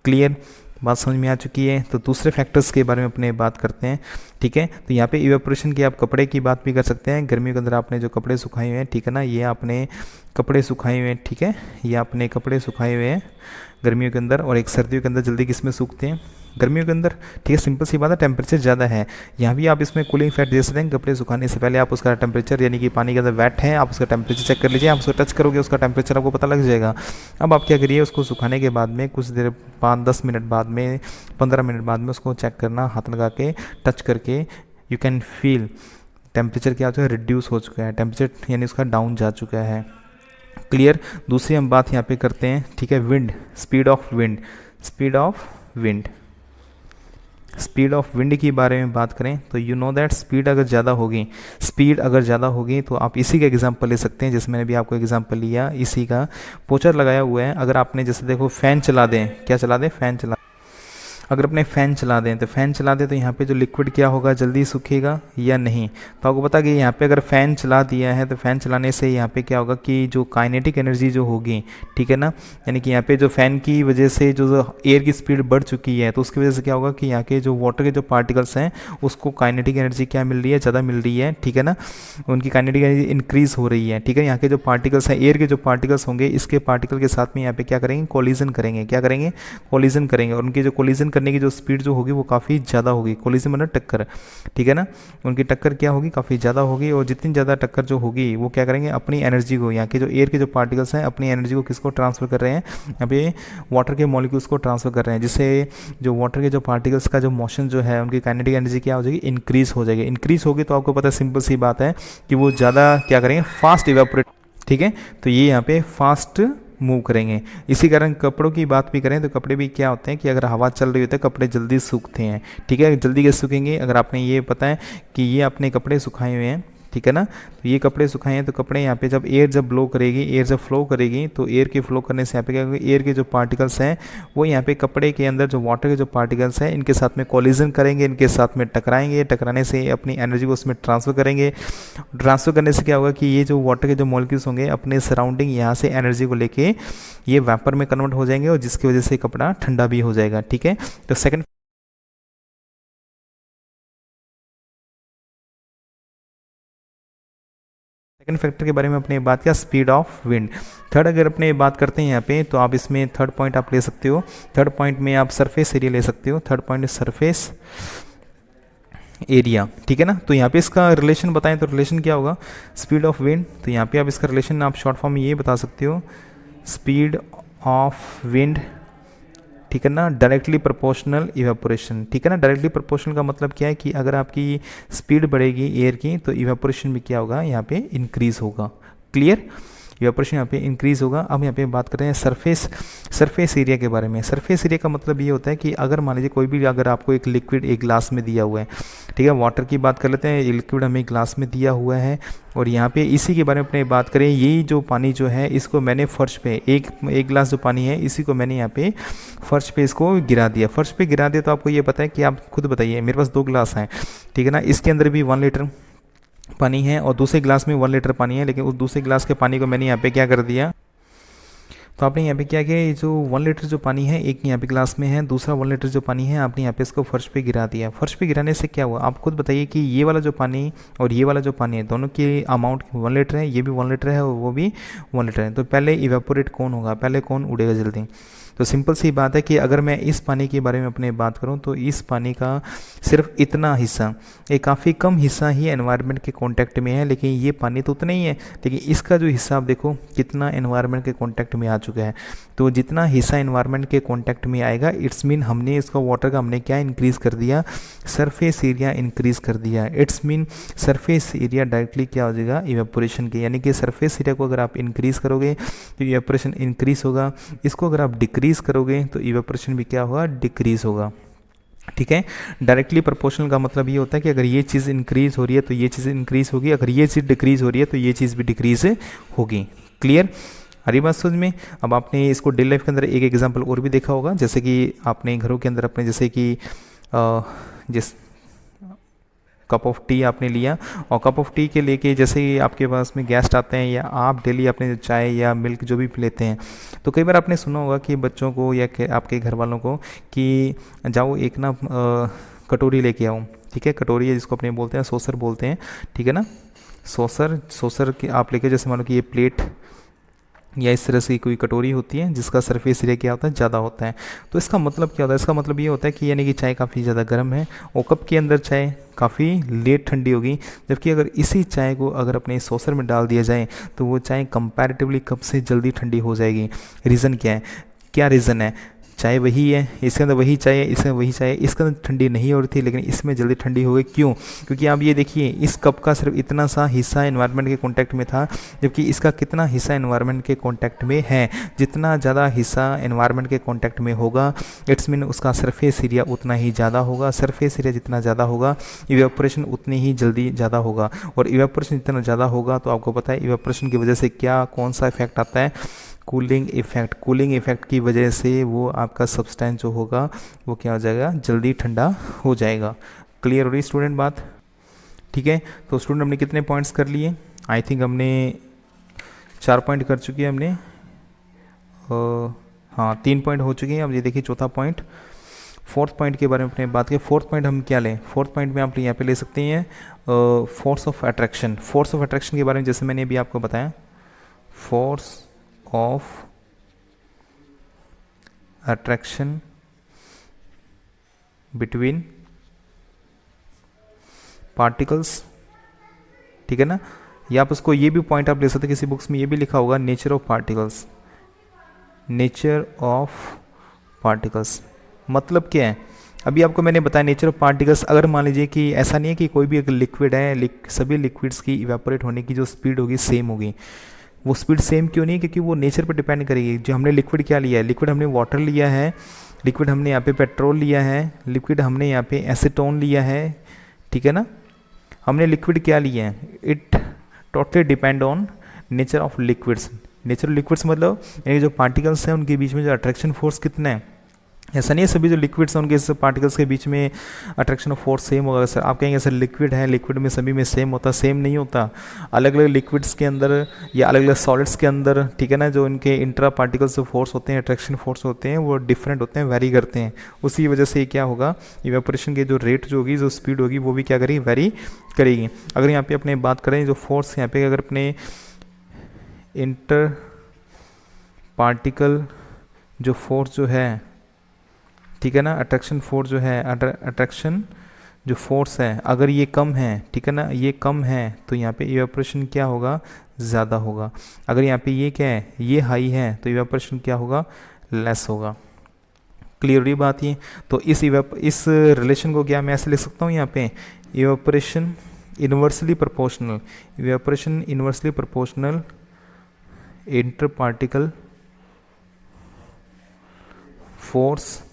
A: क्लियर। बात समझ में आ चुकी है। तो दूसरे फैक्टर्स के बारे में अपने बात करते हैं, ठीक है। तो यहाँ पे इवेपोरेशन की आप कपड़े की बात भी कर सकते हैं। गर्मियों के अंदर आपने जो कपड़े सुखाए हुए हैं, ठीक है ना, ये आपने कपड़े सुखाए हुए हैं, ठीक है, ये आपने कपड़े सुखाए हुए हैं गर्मियों के अंदर। और एक सर्दियों के अंदर जल्दी किस में सूखते हैं, गर्मियों के अंदर, ठीक है। सिंपल सी बात है, टेम्परेचर ज़्यादा है। यहाँ भी आप इसमें कूलिंग फैक्ट दे सकते हैं। कपड़े सुखाने से पहले आप उसका टेम्परेचर, यानी कि पानी के अंदर वेट है, आप उसका टेम्परेचर चेक कर लीजिए। आप उसको टच करोगे, उसका टेम्परेचर आपको पता लग जाएगा। अब आप क्या करिए, उसको सुखाने के बाद में कुछ देर 5-10 मिनट बाद में, 15 मिनट बाद में उसको चेक करना, हाथ लगा के टच करके। यू कैन फील टेम्परेचर क्या हो चुका है, रिड्यूस हो चुका है, टेम्परेचर यानी उसका डाउन जा चुका है। क्लियर। दूसरी हम बात यहाँ पे करते हैं, ठीक है, wind, speed of wind, speed of wind, speed of wind के बारे में बात करें तो यू नो दैट स्पीड अगर ज़्यादा होगी, स्पीड अगर ज़्यादा होगी तो आप इसी का एग्जांपल ले सकते हैं, जैसे मैंने भी आपको एग्जांपल लिया, इसी का पोचर लगाया हुआ है। अगर आपने जैसे देखो फैन चला दें, क्या चला दें, फैन चला, अगर अपने फ़ैन चला दें तो फ़ैन चला दें तो यहाँ पे जो लिक्विड क्या होगा, जल्दी सूखेगा या नहीं। तो आपको पता कि यहाँ पे अगर फ़ैन चला दिया है तो फ़ैन चलाने से यहाँ पे क्या होगा कि जो काइनेटिक एनर्जी जो होगी, ठीक है ना, यानी कि यहाँ पे जो फ़ैन की वजह से जो एयर की स्पीड बढ़ चुकी है तो उसकी वजह से क्या होगा कि यहाँ के जो वाटर के जो पार्टिकल्स हैं उसको काइनेटिक एनर्जी क्या मिल रही है, ज़्यादा मिल रही है, ठीक है ना, उनकी काइनेटिक एनर्जी इंक्रीज़ हो रही है, ठीक है। यहाँ के जो पार्टिकल्स हैं, एयर के जो पार्टिकल्स होंगे, इसके पार्टिकल के साथ में यहाँ पे क्या करेंगे, कोलिजन करेंगे, क्या करेंगे, कोलिजन करेंगे। और उनकी जो कोलिजन करने की जो स्पीड जो होगी वो काफ़ी ज़्यादा होगी। कोलिजन मतलब टक्कर, ठीक है ना, उनकी टक्कर क्या होगी, काफ़ी ज़्यादा होगी। और जितनी ज़्यादा टक्कर जो होगी वो क्या करेंगे, अपनी एनर्जी को, यहाँ के जो एयर के जो पार्टिकल्स हैं अपनी एनर्जी को किसको ट्रांसफ़र कर रहे हैं, यहाँ पे वाटर के मॉलिक्यूल्स को ट्रांसफ़र कर रहे हैं, जिससे जो वाटर के जो पार्टिकल्स का जो मोशन जो है उनकी काइनेटिक एनर्जी क्या हो जाएगी, इंक्रीज़ हो जाएगी। इंक्रीज़ होगी तो आपको पता है, सिंपल सी बात है कि वो ज़्यादा क्या करेंगे, फास्ट इवेपोरेट, ठीक है। तो ये यहाँ पे फास्ट मूव करेंगे। इसी कारण कपड़ों की बात भी करें तो कपड़े भी क्या होते हैं कि अगर हवा चल रही होती है कपड़े जल्दी सूखते हैं, ठीक है। जल्दी कैसे सूखेंगे, अगर आपने ये पता है कि ये आपने कपड़े सुखाए हुए हैं, ठीक है ना, तो ये कपड़े सुखाए हैं तो कपड़े यहाँ पे जब एयर जब ब्लो करेगी, एयर जब फ्लो करेगी तो एयर के फ्लो करने से यहाँ पे क्या होगा, एयर के जो पार्टिकल्स हैं वो यहाँ पे कपड़े के अंदर जो वाटर के जो पार्टिकल्स हैं इनके साथ में कोलिजन करेंगे, इनके साथ में टकराएंगे, टकराने से अपनी एनर्जी को उसमें ट्रांसफ़र करेंगे। ट्रांसफ़र करने से क्या होगा कि ये जो वाटर के जो मॉलिक्यूल्स होंगे अपने सराउंडिंग यहाँ से एनर्जी को लेके ये वेपर में कन्वर्ट हो जाएंगे और जिसकी वजह से कपड़ा ठंडा भी हो जाएगा, ठीक है। तो सेकंड फैक्टर के बारे में अपने बात किया, स्पीड ऑफ विंड। थर्ड अगर अपने बात करते हैं यहाँ पे तो आप इसमें थर्ड पॉइंट आप ले सकते हो। थर्ड पॉइंट में आप सरफेस एरिया ले सकते हो। थर्ड पॉइंट सरफेस एरिया, ठीक है ना। तो यहाँ पे इसका रिलेशन बताएं तो रिलेशन क्या होगा, स्पीड ऑफ विंड। तो यहाँ पे आप इसका रिलेशन आप शॉर्ट फॉर्म में ये बता सकते हो, स्पीड ऑफ विंड, ठीक है ना, डायरेक्टली प्रोपोर्शनल इवेपोरेशन, ठीक है ना। डायरेक्टली प्रोपोर्शनल का मतलब क्या है कि अगर आपकी स्पीड बढ़ेगी एयर की तो इवेपोरेशन भी क्या होगा, यहाँ पे इंक्रीज होगा। क्लियर, इवेपोरेशन यहाँ पे इंक्रीज होगा। अब यहाँ पे बात करते हैं सरफेस एरिया के बारे में। सरफेस एरिया का मतलब ये होता है कि अगर मान लीजिए कोई भी, अगर आपको एक लिक्विड एक ग्लास में दिया हुआ है, ठीक है, वाटर की बात कर लेते हैं, ये लिक्विड हमें ग्लास में दिया हुआ है और यहाँ पे इसी के बारे में अपने बात करें, यही जो पानी जो है इसको मैंने फर्श पे एक गिलास जो पानी है इसी को मैंने यहाँ पे फर्श पे इसको गिरा दिया। फर्श पे गिरा दिया तो आपको ये पता है कि आप खुद बताइए, मेरे पास 2 गिलास हैं, ठीक है ना, इसके अंदर भी 1 लीटर पानी है और दूसरे गिलास में 1 लीटर पानी है, लेकिन उस दूसरे गिलास के पानी को मैंने यहाँ पे क्या कर दिया, तो आपने यहाँ पे क्या किया, ये जो 1 लीटर जो पानी है एक यहाँ पे ग्लास में है, दूसरा 1 लीटर जो पानी है आपने यहाँ पे इसको फर्श पे गिरा दिया। फर्श पे गिराने से क्या हुआ, आप खुद बताइए कि ये वाला जो पानी और ये वाला जो पानी है दोनों की अमाउंट 1 लीटर है, ये भी 1 लीटर है और वो भी 1 लीटर है। तो पहले इवेपोरेट कौन होगा, पहले कौन उड़ेगा जल्दी। तो सिंपल सी बात है कि अगर मैं इस पानी के बारे में अपने बात करूं तो इस पानी का सिर्फ इतना हिस्सा, एक काफ़ी कम हिस्सा ही एनवायरनमेंट के कांटेक्ट में है, लेकिन ये पानी तो उतना ही है, लेकिन इसका जो हिस्सा आप देखो कितना एनवायरनमेंट के कांटेक्ट में आ चुका है। तो जितना हिस्सा एनवायरनमेंट के कांटेक्ट में आएगा इट्स मीन हमने इसका वाटर का हमने क्या इंक्रीज़ कर दिया, सरफेस एरिया इंक्रीज़ कर दिया। It's mean surface area directly क्या हो जाएगा, इवेपोरेशन के, यानी कि सरफेस एरिया को अगर आप इंक्रीज़ करोगे तो इवेपोरेशन इंक्रीज़ होगा, इसको अगर आप डिक्रीज़ करोगे तो इवेपोरेशन भी क्या होगा, डिक्रीज़ होगा, ठीक है। डायरेक्टली प्रोपोर्शनल का मतलब ये होता है कि अगर ये चीज़ इंक्रीज़ हो रही है तो ये चीज़ इंक्रीज़ होगी, अगर ये चीज़ डिक्रीज़ हो रही है तो ये चीज़ भी डिक्रीज़ होगी। क्लियर, हरी बात समझ में। अब आपने इसको डेली लाइफ के अंदर एक एग्जांपल और भी देखा होगा, जैसे कि आपने घरों के अंदर अपने जैसे कि जिस कप ऑफ टी आपने लिया, और कप ऑफ टी के लेके जैसे ही आपके पास में गेस्ट आते हैं या आप डेली अपने चाय या मिल्क जो भी लेते हैं, तो कई बार आपने सुना होगा कि बच्चों को या आपके घर वालों को कि जाओ एक ना कटोरी लेके आओ, ठीक है, कटोरी है जिसको अपने बोलते हैं सॉसर बोलते हैं, ठीक है ना, सॉसर के आप लेके, जैसे मान लो कि ये प्लेट या इस तरह से कोई कटोरी होती है जिसका सरफेस एरिया क्या होता है, ज़्यादा होता है। तो इसका मतलब क्या होता है, इसका मतलब ये होता है कि यानी कि चाय काफ़ी ज़्यादा गर्म है और कप के अंदर चाय काफ़ी लेट ठंडी होगी, जबकि अगर इसी चाय को अगर अपने सॉसर में डाल दिया जाए तो वो चाय कंपैरेटिवली कप से जल्दी ठंडी हो जाएगी। रीज़न क्या है, क्या रीज़न है, चाय वही है, इसके अंदर वही चाय है, इसमें वही चाय है, इसके अंदर ठंडी नहीं हो रही थी लेकिन इसमें जल्दी ठंडी हो गई। क्यों? क्योंकि आप ये देखिए इस कप का सिर्फ इतना सा हिस्सा एनवायरनमेंट के कांटेक्ट में था, जबकि इसका कितना हिस्सा एनवायरनमेंट के कांटेक्ट में है। जितना ज़्यादा हिस्सा एनवायरनमेंट के कांटेक्ट में होगा, इट्स मीन उसका सरफेस एरिया उतना ही ज़्यादा होगा। सरफेस एरिया जितना ज़्यादा होगा, इवेपोरेशन उतनी ही जल्दी ज़्यादा होगा, और इवेपोरेशन जितना ज़्यादा होगा तो आपको पता है इवेपोरेशन की वजह से क्या कौन सा इफेक्ट आता है, कूलिंग इफेक्ट। कूलिंग इफेक्ट की वजह से वो आपका सब्सटेंस जो होगा वो क्या हो जाएगा, जल्दी ठंडा हो जाएगा। क्लियर हो रही स्टूडेंट बात? ठीक है, तो स्टूडेंट हमने कितने पॉइंट्स कर लिए? आई थिंक हमने 4 पॉइंट कर चुके हैं हमने, हाँ 3 पॉइंट हो चुके हैं। अब ये देखिए चौथा पॉइंट, फोर्थ पॉइंट के बारे में अपने बात करें। फोर्थ पॉइंट हम क्या लें? फोर्थ पॉइंट में आप यहाँ पे ले सकते हैं force of attraction. Force of attraction के बारे में जैसे मैंने अभी आपको बताया, force of attraction between particles, ठीक है ना। या आप उसको ये भी पॉइंट आप ले सकते हैं, किसी बुक्स में ये भी लिखा होगा nature of particles. Nature of particles मतलब क्या है? अभी आपको मैंने बताया नेचर ऑफ पार्टिकल्स। अगर मान लीजिए कि ऐसा नहीं है कि कोई भी एक लिक्विड है, सभी लिक्विड्स की इवेपोरेट होने की जो स्पीड होगी सेम होगी। वो स्पीड सेम क्यों नहीं है? क्योंकि वो नेचर पर डिपेंड करेगी। जो हमने लिक्विड क्या लिया है, लिक्विड हमने वाटर लिया है, लिक्विड हमने यहाँ पे पेट्रोल लिया है, लिक्विड हमने यहाँ पे एसीटोन लिया है, ठीक है ना। हमने लिक्विड क्या लिया है, it totally depend on nature of liquids. Nature of liquids मतलब यानी जो पार्टिकल्स हैं उनके बीच में जो अट्रैक्शन फोर्स कितना है। ऐसा नहीं है सभी जो लिक्विड्स हैं उनके पार्टिकल्स के बीच में अट्रैक्शन ऑफ फोर्स सेम होगा। सर आप कहेंगे सर लिक्विड है, लिक्विड में सभी में सेम होता, सेम नहीं होता। अलग अलग लिक्विड्स के अंदर या अलग अलग सॉलिड्स के अंदर, ठीक है ना, जो इनके इंट्रा पार्टिकल्स जो फोर्स होते हैं, अट्रैक्शन फोर्स होते हैं, वो डिफरेंट होते हैं, वेरी करते हैं। उसी वजह से क्या होगा, इवेपोरेशन की जो रेट जो होगी, जो स्पीड होगी, वो भी क्या करेगी, वेरी करेगी। अगर यहाँ पे अपने बात करें जो फोर्स यहाँ पे, अगर अपने इंटर पार्टिकल जो फोर्स जो है, ठीक है ना, अट्रैक्शन फोर्स जो है, अट्रैक्शन जो फोर्स है, अगर ये कम है, ठीक है ना, ये कम है तो यहाँ पे इवेपोरेशन क्या होगा, ज़्यादा होगा। अगर यहाँ पे ये क्या है, ये हाई है तो इवेपोरेशन क्या होगा, लेस होगा। क्लियर ही बात ये। तो इस रिलेशन को क्या मैं ऐसे लिख सकता हूँ यहाँ पे, evaporation inversely proportional, evaporation inversely proportional inter particle force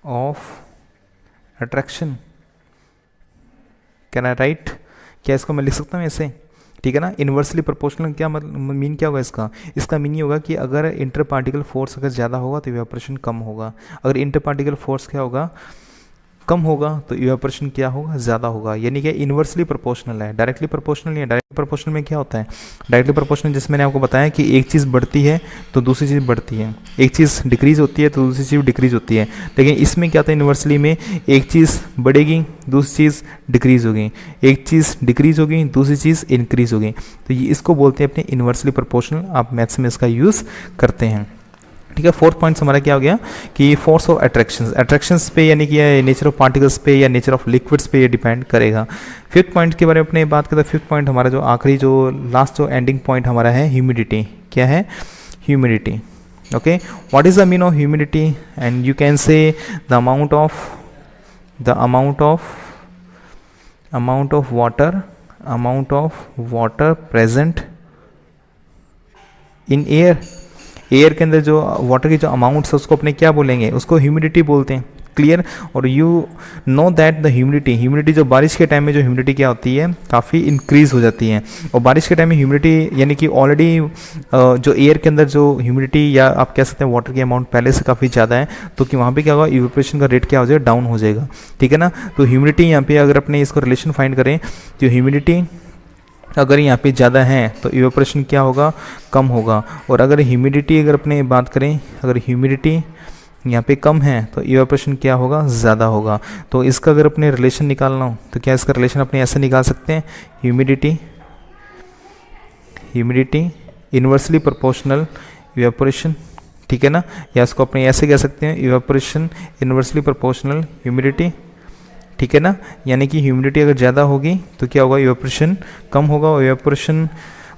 A: of attraction. Can I right? क्या इसको मैं लिख सकता हूँ ऐसे, ठीक है ना। इन्वर्सली प्रोपोर्शनल क्या मतलब, मीन क्या होगा इसका? इसका मीन ये होगा कि अगर इंटर पार्टिकल फोर्स अगर ज़्यादा होगा तो इवेपोरेशन कम होगा। अगर इंटर पार्टिकल फोर्स क्या होगा, कम होगा तो इवेपोरेशन क्या होगा, ज़्यादा होगा। यानी कि इन्वर्सली प्रोपोर्शनल है, डायरेक्टली प्रोपोर्शनल नहीं है। डायरेक्टली प्रोपोर्शनल में क्या होता है, डायरेक्टली प्रोपोर्शनल जिसमें मैंने आपको बताया कि एक चीज़ बढ़ती है तो दूसरी चीज़ बढ़ती है, एक चीज़ डिक्रीज होती है तो दूसरी चीज़ डिक्रीज होती है। लेकिन इसमें क्या होता है, इन्वर्सली में एक चीज़ बढ़ेगी दूसरी चीज़ डिक्रीज होगी, एक चीज़ डिक्रीज होगी दूसरी चीज़ इंक्रीज होगी। तो ये इसको बोलते हैं अपने इन्वर्सली प्रोपोर्शनल। आप मैथ्स में इसका यूज़ करते हैं, ठीक है। फोर्थ पॉइंट हमारा क्या हो गया कि फोर्स ऑफ अट्रैक्शंस पे, यानी कि नेचर ऑफ पार्टिकल्स पे या नेचर ऑफ लिक्विड्स पे ये डिपेंड करेगा। फिफ्थ पॉइंट के बारे में अपने बात करते हैं। फिफ्थ पॉइंट हमारा जो आखिरी जो लास्ट जो एंडिंग पॉइंट हमारा है, ह्यूमिडिटी। क्या है, humidity. Okay, what is the mean of humidity? And you can से the amount of water present in air. Air के अंदर जो वाटर की जो अमाउंट्स है उसको अपने क्या बोलेंगे, उसको ह्यूमिडिटी बोलते हैं। क्लियर। और you know that the humidity जो बारिश के टाइम में जो ह्यूमिडिटी क्या होती है काफ़ी इंक्रीज़ हो जाती है। और बारिश के टाइम में ह्यूमिडिटी यानी कि ऑलरेडी जो एयर के अंदर जो ह्यूमिडिटी या आप कह सकते हैं वाटर की अमाउंट पहले से काफ़ी ज़्यादा है, तो कि वहाँ पे क्या होगा, इवेपोरेशन का रेट क्या हो जाएगा, डाउन हो जाएगा। ठीक है ना। तो ह्यूमिडिटी यहाँ पे अगर अपने इसको रिलेशन फाइंड करें तो ह्यूमिडिटी अगर यहाँ पे ज़्यादा है तो इवेपोरेशन क्या होगा, कम होगा। और अगर ह्यूमिडिटी अगर अपने बात करें, अगर ह्यूमिडिटी यहाँ पे कम है तो इवेपोरेशन क्या होगा, ज़्यादा होगा। तो इसका अगर अपने रिलेशन निकालना हो तो क्या इसका रिलेशन अपने ऐसे निकाल सकते हैं, ह्यूमिडिटी इन्वर्सली प्रोपोर्शनल इवेपोरेशन। ठीक है ना। या इसको अपने ऐसे कह सकते हैं, इवेपोरेशन इन्वर्सली प्रोपोर्शनल ह्यूमिडिटी। ठीक है ना। यानी कि ह्यूमिडिटी अगर ज़्यादा होगी तो क्या होगा, इवेपोरेशन कम होगा।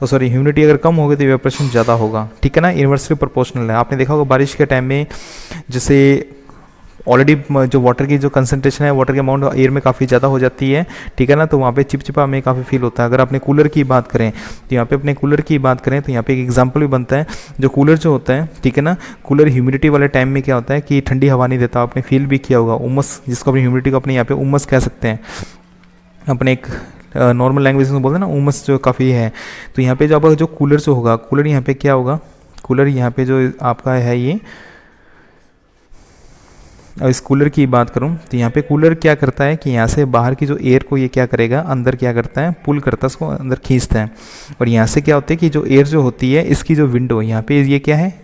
A: और ह्यूमिडिटी अगर कम होगी तो इवेपोरेशन ज़्यादा होगा। ठीक है ना। इन्वर्सली प्रोपोर्शनल है। आपने देखा होगा बारिश के टाइम में जैसे ऑलरेडी जो वाटर की जो कंसंट्रेशन है, वाटर के अमाउंट एयर में काफ़ी ज़्यादा हो जाती है। ठीक है ना। तो वहाँ पे चिपचिपा में काफ़ी फील होता है। अगर आपने कूलर की बात करें तो यहाँ पे अपने कूलर की बात करें तो यहाँ पे एक एग्जांपल भी बनता है। जो कूलर जो होता है, ठीक है ना, कूलर ह्यूमिडिटी वाले टाइम में क्या होता है कि ठंडी हवा नहीं देता। आपने फील भी किया होगा उमस, जिसको अपनी ह्यूमिडिटी को अपने यहाँ पे उमस कह सकते हैं। अपने एक नॉर्मल लैंग्वेज में बोलते हैं ना, उमस जो काफ़ी है। तो यहाँ पे जो कूलर जो होगा, कूलर यहाँ पे क्या होगा, कूलर यहाँ पे जो आपका है ये, और इस कूलर की बात करूं तो यहाँ पे कूलर क्या करता है कि यहाँ से बाहर की जो एयर को ये क्या करेगा, अंदर क्या करता है, पुल करता है, उसको अंदर खींचता है। और यहाँ से क्या होता है कि जो एयर जो होती है, इसकी जो विंडो, यहाँ पे ये क्या है,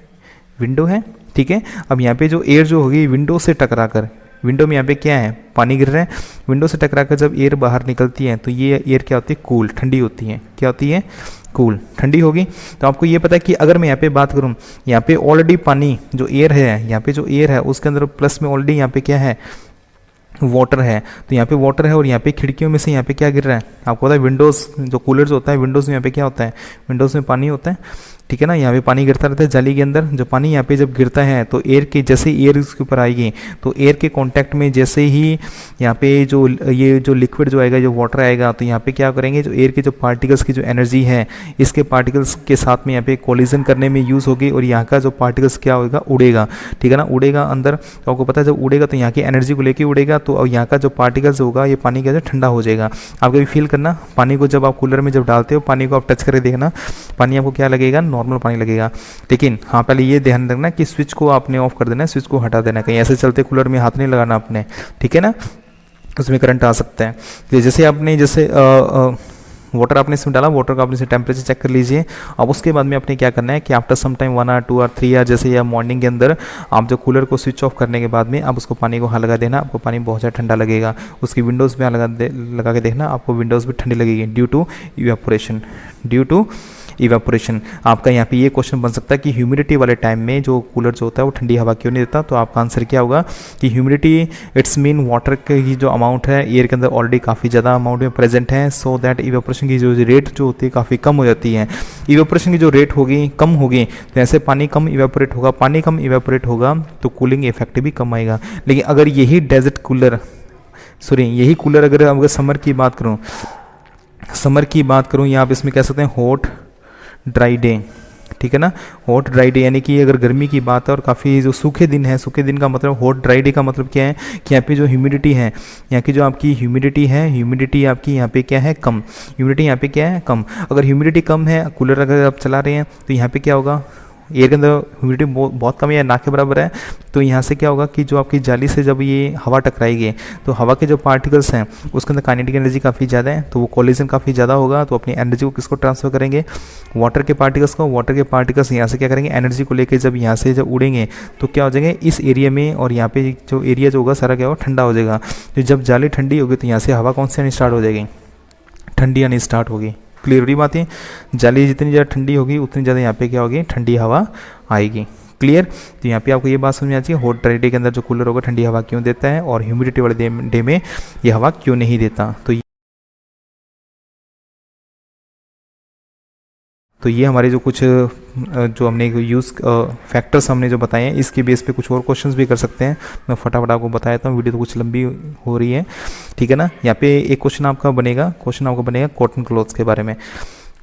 A: विंडो है। ठीक है। अब यहाँ पे जो एयर जो होगी विंडो से टकरा कर, विंडो में यहाँ पे क्या है, पानी गिर रहा है, विंडो से टकरा कर जब एयर बाहर निकलती है तो ये एयर क्या होती है, कूल, ठंडी होती है। क्या होती है, कूल, ठंडी होगी। तो आपको ये पता है कि अगर मैं यहाँ पे बात करूँ, यहाँ पे ऑलरेडी पानी जो एयर है, यहाँ पे जो एयर है उसके अंदर प्लस में ऑलरेडी यहाँ पे क्या है, वाटर है। तो यहाँ पे वाटर है और यहाँ पे खिड़कियों में से यहाँ पे क्या गिर रहा है, आपको पता है विंडोज़ जो कूलर जो होता है, विंडोज़ में यहाँ पे क्या होता है, विंडोज़ में पानी होता है। ठीक है ना। यहाँ पे पानी गिरता रहता है जाली के अंदर। जो पानी यहाँ पे जब गिरता है तो एयर के जैसे एयर इसके ऊपर आएगी तो एयर के कांटेक्ट में जैसे ही यहाँ पे ये जो लिक्विड जो आएगा, जो वाटर आएगा, तो यहाँ पे क्या करेंगे, जो एयर के जो पार्टिकल्स की जो एनर्जी है, इसके पार्टिकल्स के साथ में यहाँ पे कोलिजन करने में यूज़ होगी और यहाँ का जो पार्टिकल्स क्या होगा, उड़ेगा। ठीक है ना, उड़ेगा अंदर। तो आपको पता है जब उड़ेगा तो यहाँ की एनर्जी को लेके उड़ेगा, तो यहाँ का जो पार्टिकल्स होगा, ये पानी क्या ठंडा हो जाएगा। आप कभी फील करना, पानी को जब आप कूलर में जब डालते हो, पानी को आप टच करके देखना, पानी आपको क्या लगेगा, नॉर्मल पानी लगेगा। लेकिन हाँ, पहले ये ध्यान रखना कि स्विच को आपने ऑफ कर देना है, स्विच को हटा देना है। कहीं ऐसे चलते कूलर में हाथ नहीं लगाना आपने। ठीक है ना, उसमें करंट आ सकता है। तो जैसे आपने वाटर आपने इसमें डाला, वाटर का आपने से टेम्परेचर चेक कर लीजिए। अब उसके बाद में आपने क्या करना है कि आफ्टर सम टाइम 1 और 2 और 3 या जैसे या मॉर्निंग के अंदर आप जो कूलर को स्विच ऑफ करने के बाद में आप उसको पानी को हाँ लगा देना, आपको पानी बहुत ज़्यादा ठंडा लगेगा। उसकी विंडोज़ में लगा के देखना, आपको विंडोज़ भी ठंडी लगेगी ड्यू टू इवेपोरेशन। आपका यहाँ पे ये क्वेश्चन बन सकता है कि ह्यूमिडिटी वाले टाइम में जो कूलर जो होता है वो ठंडी हवा क्यों नहीं देता। तो आपका आंसर क्या होगा कि ह्यूमिडिटी इट्स मीन वाटर की जो अमाउंट है एयर के अंदर ऑलरेडी काफ़ी ज़्यादा अमाउंट में प्रेजेंट है, सो दैट इवेपोरेशन की जो रेट जो होती है काफ़ी कम हो जाती है। इवेपोरेशन की जो रेट होगी कम होगी तो ऐसे पानी कम इवेपोरेट होगा, पानी कम इवेपोरेट होगा तो कूलिंग इफेक्ट भी कम आएगा। लेकिन अगर यही डेजर्ट कूलर यही कूलर अगर समर की बात करूँ या आप इसमें कह सकते हैं हॉट ड्राई डे। ठीक है ना, हॉट ड्राई डे यानी कि अगर गर्मी की बात है और काफ़ी जो सूखे दिन है, सूखे दिन का मतलब हॉट ड्राई डे का मतलब क्या है कि यहाँ पे जो ह्यूमिडिटी है, यहाँ की जो आपकी ह्यूमिडिटी आपकी यहाँ पे क्या है, कम। ह्यूमिडिटी यहाँ पे क्या है, कम। अगर ह्यूमिडिटी कम है, कूलर अगर आप चला रहे हैं तो यहाँ पे क्या होगा, एयर के अंदर ह्यूमिडिटी बहुत कम है या ना के बराबर है, तो यहाँ से क्या होगा कि जो आपकी जाली से जब ये हवा टकराएगी तो हवा के जो पार्टिकल्स हैं उसके अंदर काइनेटिक एनर्जी काफ़ी ज़्यादा है, तो वो कोलिजन काफ़ी ज़्यादा होगा। तो अपनी एनर्जी को किसको ट्रांसफ़र करेंगे, वाटर के पार्टिकल्स को। वाटर के पार्टिकल्स यहाँ से क्या करेंगे, एनर्जी को लेकर जब यहाँ से जब उड़ेंगे तो क्या हो जाएंगे इस एरिया में, और यहाँ पे जो एरिया जो होगा सारा क्या होगा, ठंडा हो जाएगा। तो जब जाली ठंडी होगी तो यहाँ से हवा कौन सी आनी स्टार्ट हो जाएगी, ठंडी आनी स्टार्ट होगी। क्लियर बात है, जाली जितनी ज़्यादा ठंडी होगी उतनी ज़्यादा यहाँ पे क्या होगी, ठंडी हवा आएगी। क्लियर। तो यहाँ पे आपको ये बात समझ में आ चाहिए, हॉट ड्राई डे के अंदर जो कूलर होगा ठंडी हवा क्यों देता है और ह्यूमिडिटी वाले डे में ये हवा क्यों नहीं देता। तो ये हमारे जो कुछ जो हमने यूज़ फैक्टर्स हमने जो बताए हैं, इसके बेस पे कुछ और क्वेश्चंस भी कर सकते हैं। मैं फटाफट आपको बताया था, वीडियो तो कुछ लंबी हो रही है। ठीक है ना, यहाँ पे एक क्वेश्चन आपका बनेगा कॉटन क्लॉथ्स के बारे में।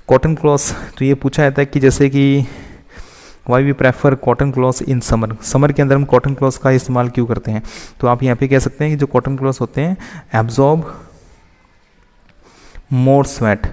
A: कॉटन क्लॉथ्स तो ये पूछा जाता है कि जैसे कि why we prefer cotton cloth in summer, summer के अंदर हम कॉटन क्लॉथ का इस्तेमाल क्यों करते हैं? तो आप यहाँ पे कह सकते हैं कि जो कॉटन क्लॉथ होते हैं एब्जॉर्ब मोर स्वेट।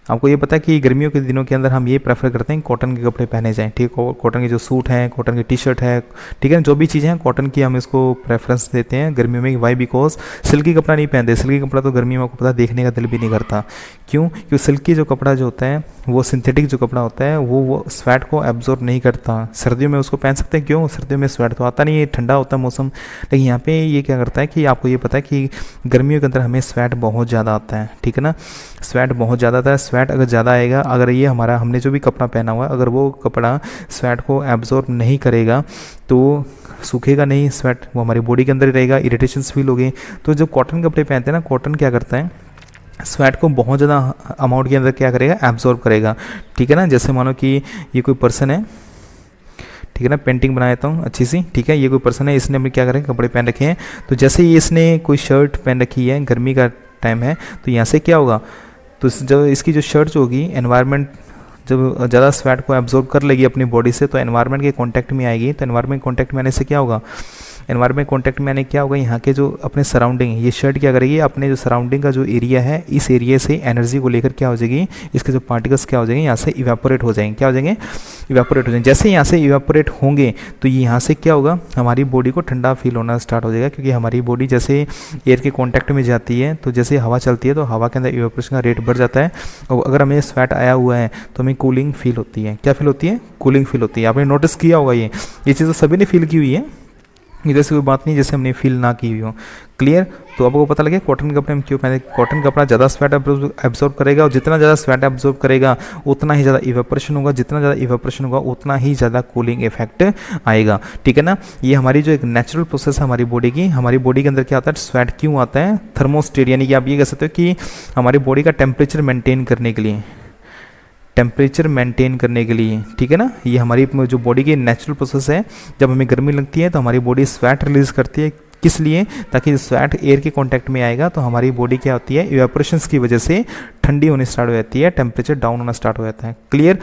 A: आपको ये पता है कि गर्मियों के दिनों के अंदर हम ये प्रेफर करते हैं कॉटन के कपड़े पहने जाएं, ठीक है, कॉटन के जो सूट हैं, कॉटन की टी शर्ट है, ठीक है, जो भी चीज़ें हैं कॉटन की हम इसको प्रेफरेंस देते हैं गर्मियों में। वाई? बिकॉज सिल्की कपड़ा नहीं पहनते, सिल्की कपड़ा तो गर्मियों में आपको पता देखने का दिल भी नहीं करता। क्यों? क्योंकि सिल्की जो कपड़ा जो होता है वो सिंथेटिक जो कपड़ा होता है वो स्वेट को एब्जॉर्ब नहीं करता। सर्दियों में उसको पहन सकते हैं, क्यों? सर्दियों में स्वेट तो आता नहीं है, ठंडा होता है मौसम। लेकिन यहाँ पे ये क्या करता है कि आपको ये पता है कि गर्मियों के अंदर हमें स्वेट बहुत ज़्यादा आता है, ठीक है ना, स्वेट बहुत ज़्यादा आता है। स्वेट अगर ज़्यादा आएगा, अगर ये हमारा हमने जो भी कपड़ा पहना हुआ है अगर वो कपड़ा स्वेट को एब्जॉर्ब नहीं करेगा तो सूखेगा नहीं स्वेट, वो हमारी बॉडी के अंदर ही रहेगा, इरिटेशंस फील होगी। तो जो कॉटन कपड़े पहनते हैं ना, कॉटन क्या करता है स्वेट को बहुत ज़्यादा अमाउंट के अंदर क्या करेगा, एब्जॉर्ब करेगा, ठीक है ना। जैसे मानो कि ये कोई पर्सन है, ठीक है ना, पेंटिंग बना देता हूँ अच्छी सी, ठीक है, ये कोई पर्सन है, इसने अपने क्या करें कपड़े पहन रखे हैं, तो जैसे ही इसने कोई शर्ट पहन रखी है, गर्मी का टाइम है, तो यहाँ से क्या होगा, तो जब इसकी जो शर्ट होगी एनवायरनमेंट जब ज़्यादा स्वेट को एब्जॉर्ब कर लेगी अपनी बॉडी से, तो एनवायरनमेंट के कांटेक्ट में आएगी। तो एनवायरनमेंट कांटेक्ट में आने से क्या होगा, एनवायरनमेंट कांटेक्ट में आने क्या होगा, यहाँ के जो अपने सराउंडिंग, ये शर्ट क्या करेगी, अपने जो सराउंडिंग का जो एरिया है इस एरिया से एनर्जी को लेकर क्या हो जाएगी, इसके जो पार्टिकल्स क्या हो जाएंगे, यहाँ से इवेपोरेट हो जाएंगे, क्या हो जाएंगे, इवेपोरेट हो जाएंगे। जैसे यहाँ से इवेपोरेट होंगे तो यहाँ से क्या होगा, हमारी बॉडी को ठंडा फील होना स्टार्ट हो जाएगा, क्योंकि हमारी बॉडी जैसे एयर के कॉन्टैक्ट में जाती है तो जैसे हवा चलती है तो हवा के अंदर इवेपोरेशन का रेट बढ़ जाता है, और अगर हमें स्वेट आया हुआ है तो हमें कूलिंग फील होती है। क्या फील होती है? कूलिंग फील होती है। आपने नोटिस किया होगा ये चीज़ तो सभी ने फील की हुई है, इधर से कोई बात नहीं जैसे हमने फील ना की हुई हो। क्लियर? तो आपको पता लगे कॉटन के कपड़े हम क्यों पहने। कॉटन कपड़ा ज़्यादा स्वेट एब्जॉर्ब करेगा, और जितना ज़्यादा स्वेट एब्जॉर्ब करेगा उतना ही ज़्यादा इवेपोरेशन होगा, जितना ज़्यादा इवेपोरेशन होगा उतना ही ज़्यादा कूलिंग इफेक्ट आएगा, ठीक है ना। ये हमारी जो एक नेचुरल प्रोसेस है हमारी बॉडी की, हमारी बॉडी के अंदर क्या आता है, स्वेट क्यों आता है, थर्मोस्टेट, यानी कि आप ये कह सकते हो कि हमारी बॉडी का टेम्परेचर मेंटेन करने के लिए, टेम्परेचर मेंटेन करने के लिए, ठीक है ना। ये हमारी जो बॉडी की नेचुरल प्रोसेस है, जब हमें गर्मी लगती है तो हमारी बॉडी स्वेट रिलीज करती है, किस लिए, ताकि स्वेट एयर के कांटेक्ट में आएगा तो हमारी बॉडी क्या होती है, इवेपोरेशंस की वजह से ठंडी होनी स्टार्ट हो जाती है, टेम्परेचर डाउन होना स्टार्ट हो जाता है। क्लियर?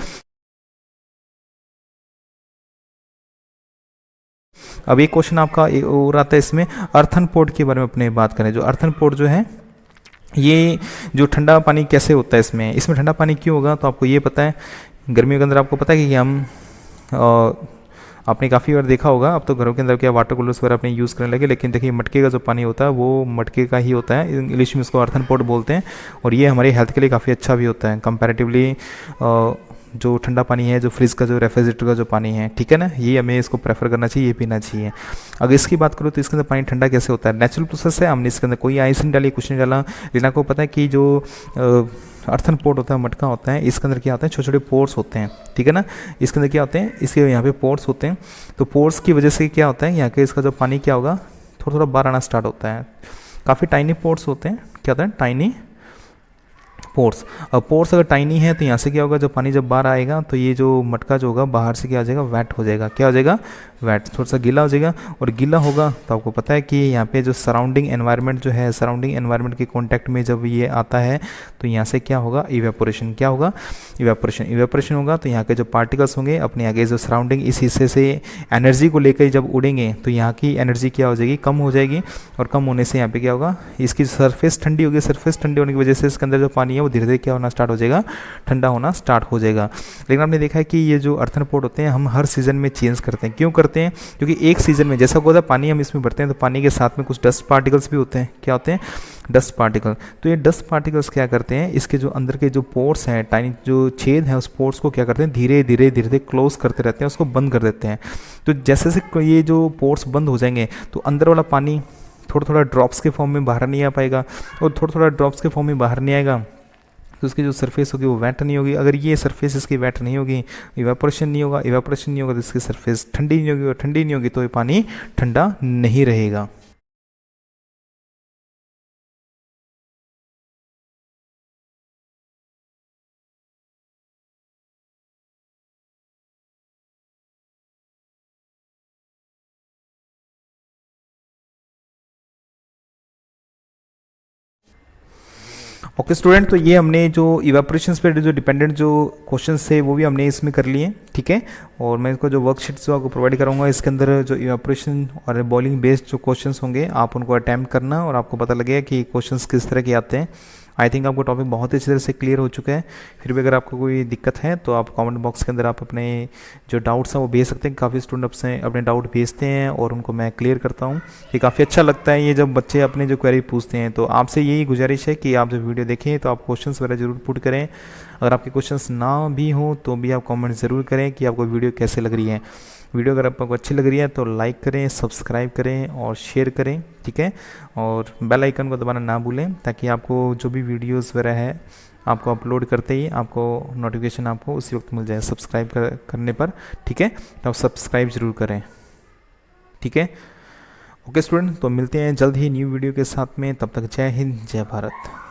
A: अब एक क्वेश्चन आपका और आता है इसमें, अर्थन पोर्ट के बारे में अपने बात करें। जो अर्थन पोर्ट जो है, ये जो ठंडा पानी कैसे होता है इसमें, इसमें ठंडा पानी क्यों होगा, तो आपको ये पता है गर्मियों के अंदर आपको पता है कि हम आपने काफ़ी बार देखा होगा, अब तो घरों के अंदर क्या वाटर कूलर्स वगैरह अपने यूज़ करने लगे, लेकिन देखिए मटके का जो पानी होता है वो मटके का ही होता है, इंग्लिश में इसको अर्थन पोर्ट बोलते हैं, और ये हमारी हेल्थ के लिए काफ़ी अच्छा भी होता है कंपैरेटिवली जो ठंडा पानी है, जो फ्रिज का, जो रेफ्रिजरेटर का जो पानी है, ठीक है ना, ये हमें इसको प्रेफर करना चाहिए, ये पीना चाहिए। अगर इसकी बात करूँ तो इसके अंदर पानी ठंडा कैसे होता है, नेचुरल प्रोसेस है, हमने इसके अंदर कोई आइस नहीं डाली, कुछ नहीं डाला, लेकिन आपको पता है कि जो अर्थन पोर्ट होता है, मटका होता है, इसके अंदर क्या होता है, छोटे छोटे पोर्स होते हैं, ठीक है ना, इसके अंदर क्या होते हैं, इसके यहाँ पे पोर्स होते हैं, तो पोर्स की वजह से क्या होता है, यहाँ के इसका जो पानी क्या होगा, थोड़ा थोड़ा बाहर आना स्टार्ट होता है, काफ़ी टाइनी पोर्स होते हैं, क्या होता है, टाइनी पोर्स। अब पोर्स अगर टाइनी है तो यहाँ से क्या होगा, जब पानी जब बाहर आएगा तो ये जो मटका जो होगा बाहर से क्या हो जाएगा, वेट हो जाएगा, क्या हो जाएगा, वेट, थोड़ा सा गीला हो जाएगा, और गीला होगा तो आपको पता है कि यहाँ पे जो सराउंडिंग एनवायरनमेंट जो है, सराउंडिंग एनवायरनमेंट के कांटेक्ट में जब ये आता है तो यहाँ से क्या होगा, इवेपोरेशन, क्या होगा, इवेपोरेशन, इवेपोरेशन होगा, तो यहाँ के जो पार्टिकल्स होंगे अपने आगे जो सराउंडिंग इस हिस्से से एनर्जी को लेकर जब उड़ेंगे तो यहाँ की एनर्जी क्या हो जाएगी, कम हो जाएगी, और कम होने से यहाँ पे क्या होगा, इसकी सरफेस ठंडी होगी, सरफेस ठंडी होने की वजह से इसके अंदर जो पानी है वो धीरे धीरे क्या होना स्टार्ट हो जाएगा, ठंडा होना स्टार्ट हो जाएगा। लेकिन आपने देखा है कि ये जो अर्थन पोर्ट होते हैं हम हर सीजन में चेंज करते हैं, क्यों करते हैं, क्योंकि एक सीजन में जैसा होता है पानी हम इसमें भरते हैं तो पानी के साथ में कुछ डस्ट पार्टिकल्स भी होते हैं, क्या होते हैं, डस्ट पार्टिकल। तो ये डस्ट पार्टिकल्स क्या करते हैं, इसके जो अंदर के जो पोर्स हैं, टाइनी जो छेद है, उस पोर्स को क्या करते हैं, धीरे धीरे धीरे धीरे क्लोज करते रहते हैं, उसको बंद कर देते हैं। तो जैसे से ये जो पोर्स बंद हो जाएंगे तो अंदर वाला पानी थोड़ा थोड़ा ड्रॉप्स के फॉर्म में बाहर नहीं आ पाएगा, और थोड़ा थोड़ा ड्रॉप्स के फॉर्म में बाहर नहीं आएगा तो उसकी जो सरफेस होगी वो वेट नहीं होगी। अगर ये सरफेस इसकी वेट नहीं होगी, इवेपोरेशन नहीं होगा, इवेपोरेशन नहीं होगा तो इसकी सरफेस ठंडी नहीं होगी, और ठंडी नहीं होगी तो ये पानी ठंडा नहीं रहेगा। ओके स्टूडेंट, तो ये हमने जो इवेपोरेशंस पे जो डिपेंडेंट जो क्वेश्चंस थे वो भी हमने इसमें कर लिए, ठीक है। और मैं इसको जो वर्कशीट्स जो आपको प्रोवाइड कराऊंगा इसके अंदर जो इवेपोरेशन और बॉइलिंग बेस्ड जो क्वेश्चंस होंगे आप उनको अटैम्प्ट करना और आपको पता लगेगा कि क्वेश्चंस किस तरह के आते हैं। आई थिंक आपको टॉपिक बहुत अच्छी तरह से क्लियर हो चुका है। फिर भी अगर आपको कोई दिक्कत है तो आप कमेंट बॉक्स के अंदर आप अपने जो डाउट्स हैं वो भेज सकते हैं। काफ़ी स्टूडेंट आपसे अपने डाउट भेजते हैं और उनको मैं क्लियर करता हूँ। ये काफ़ी अच्छा लगता है ये जब बच्चे अपने जो क्वेरी पूछते हैं। तो आपसे यही गुजारिश है कि आप जब वीडियो देखें तो आप क्वेश्चंस वगैरह ज़रूर पुट करें। अगर आपके क्वेश्चंस ना भी हों तो भी आप कमेंट ज़रूर करें कि आपको वीडियो कैसे लग रही है। वीडियो अगर आपको अच्छी लग रही है तो लाइक करें, सब्सक्राइब करें और शेयर करें, ठीक है। और बेल आइकन को दबाना ना भूलें ताकि आपको जो भी वीडियोस वगैरह है आपको अपलोड करते ही आपको नोटिफिकेशन आपको उसी वक्त मिल जाए सब्सक्राइब करने पर, ठीक है। तो आप सब्सक्राइब ज़रूर करें, ठीक है। ओके स्टूडेंट, तो मिलते हैं जल्द ही न्यू वीडियो के साथ में। तब तक जय हिंद, जय भारत।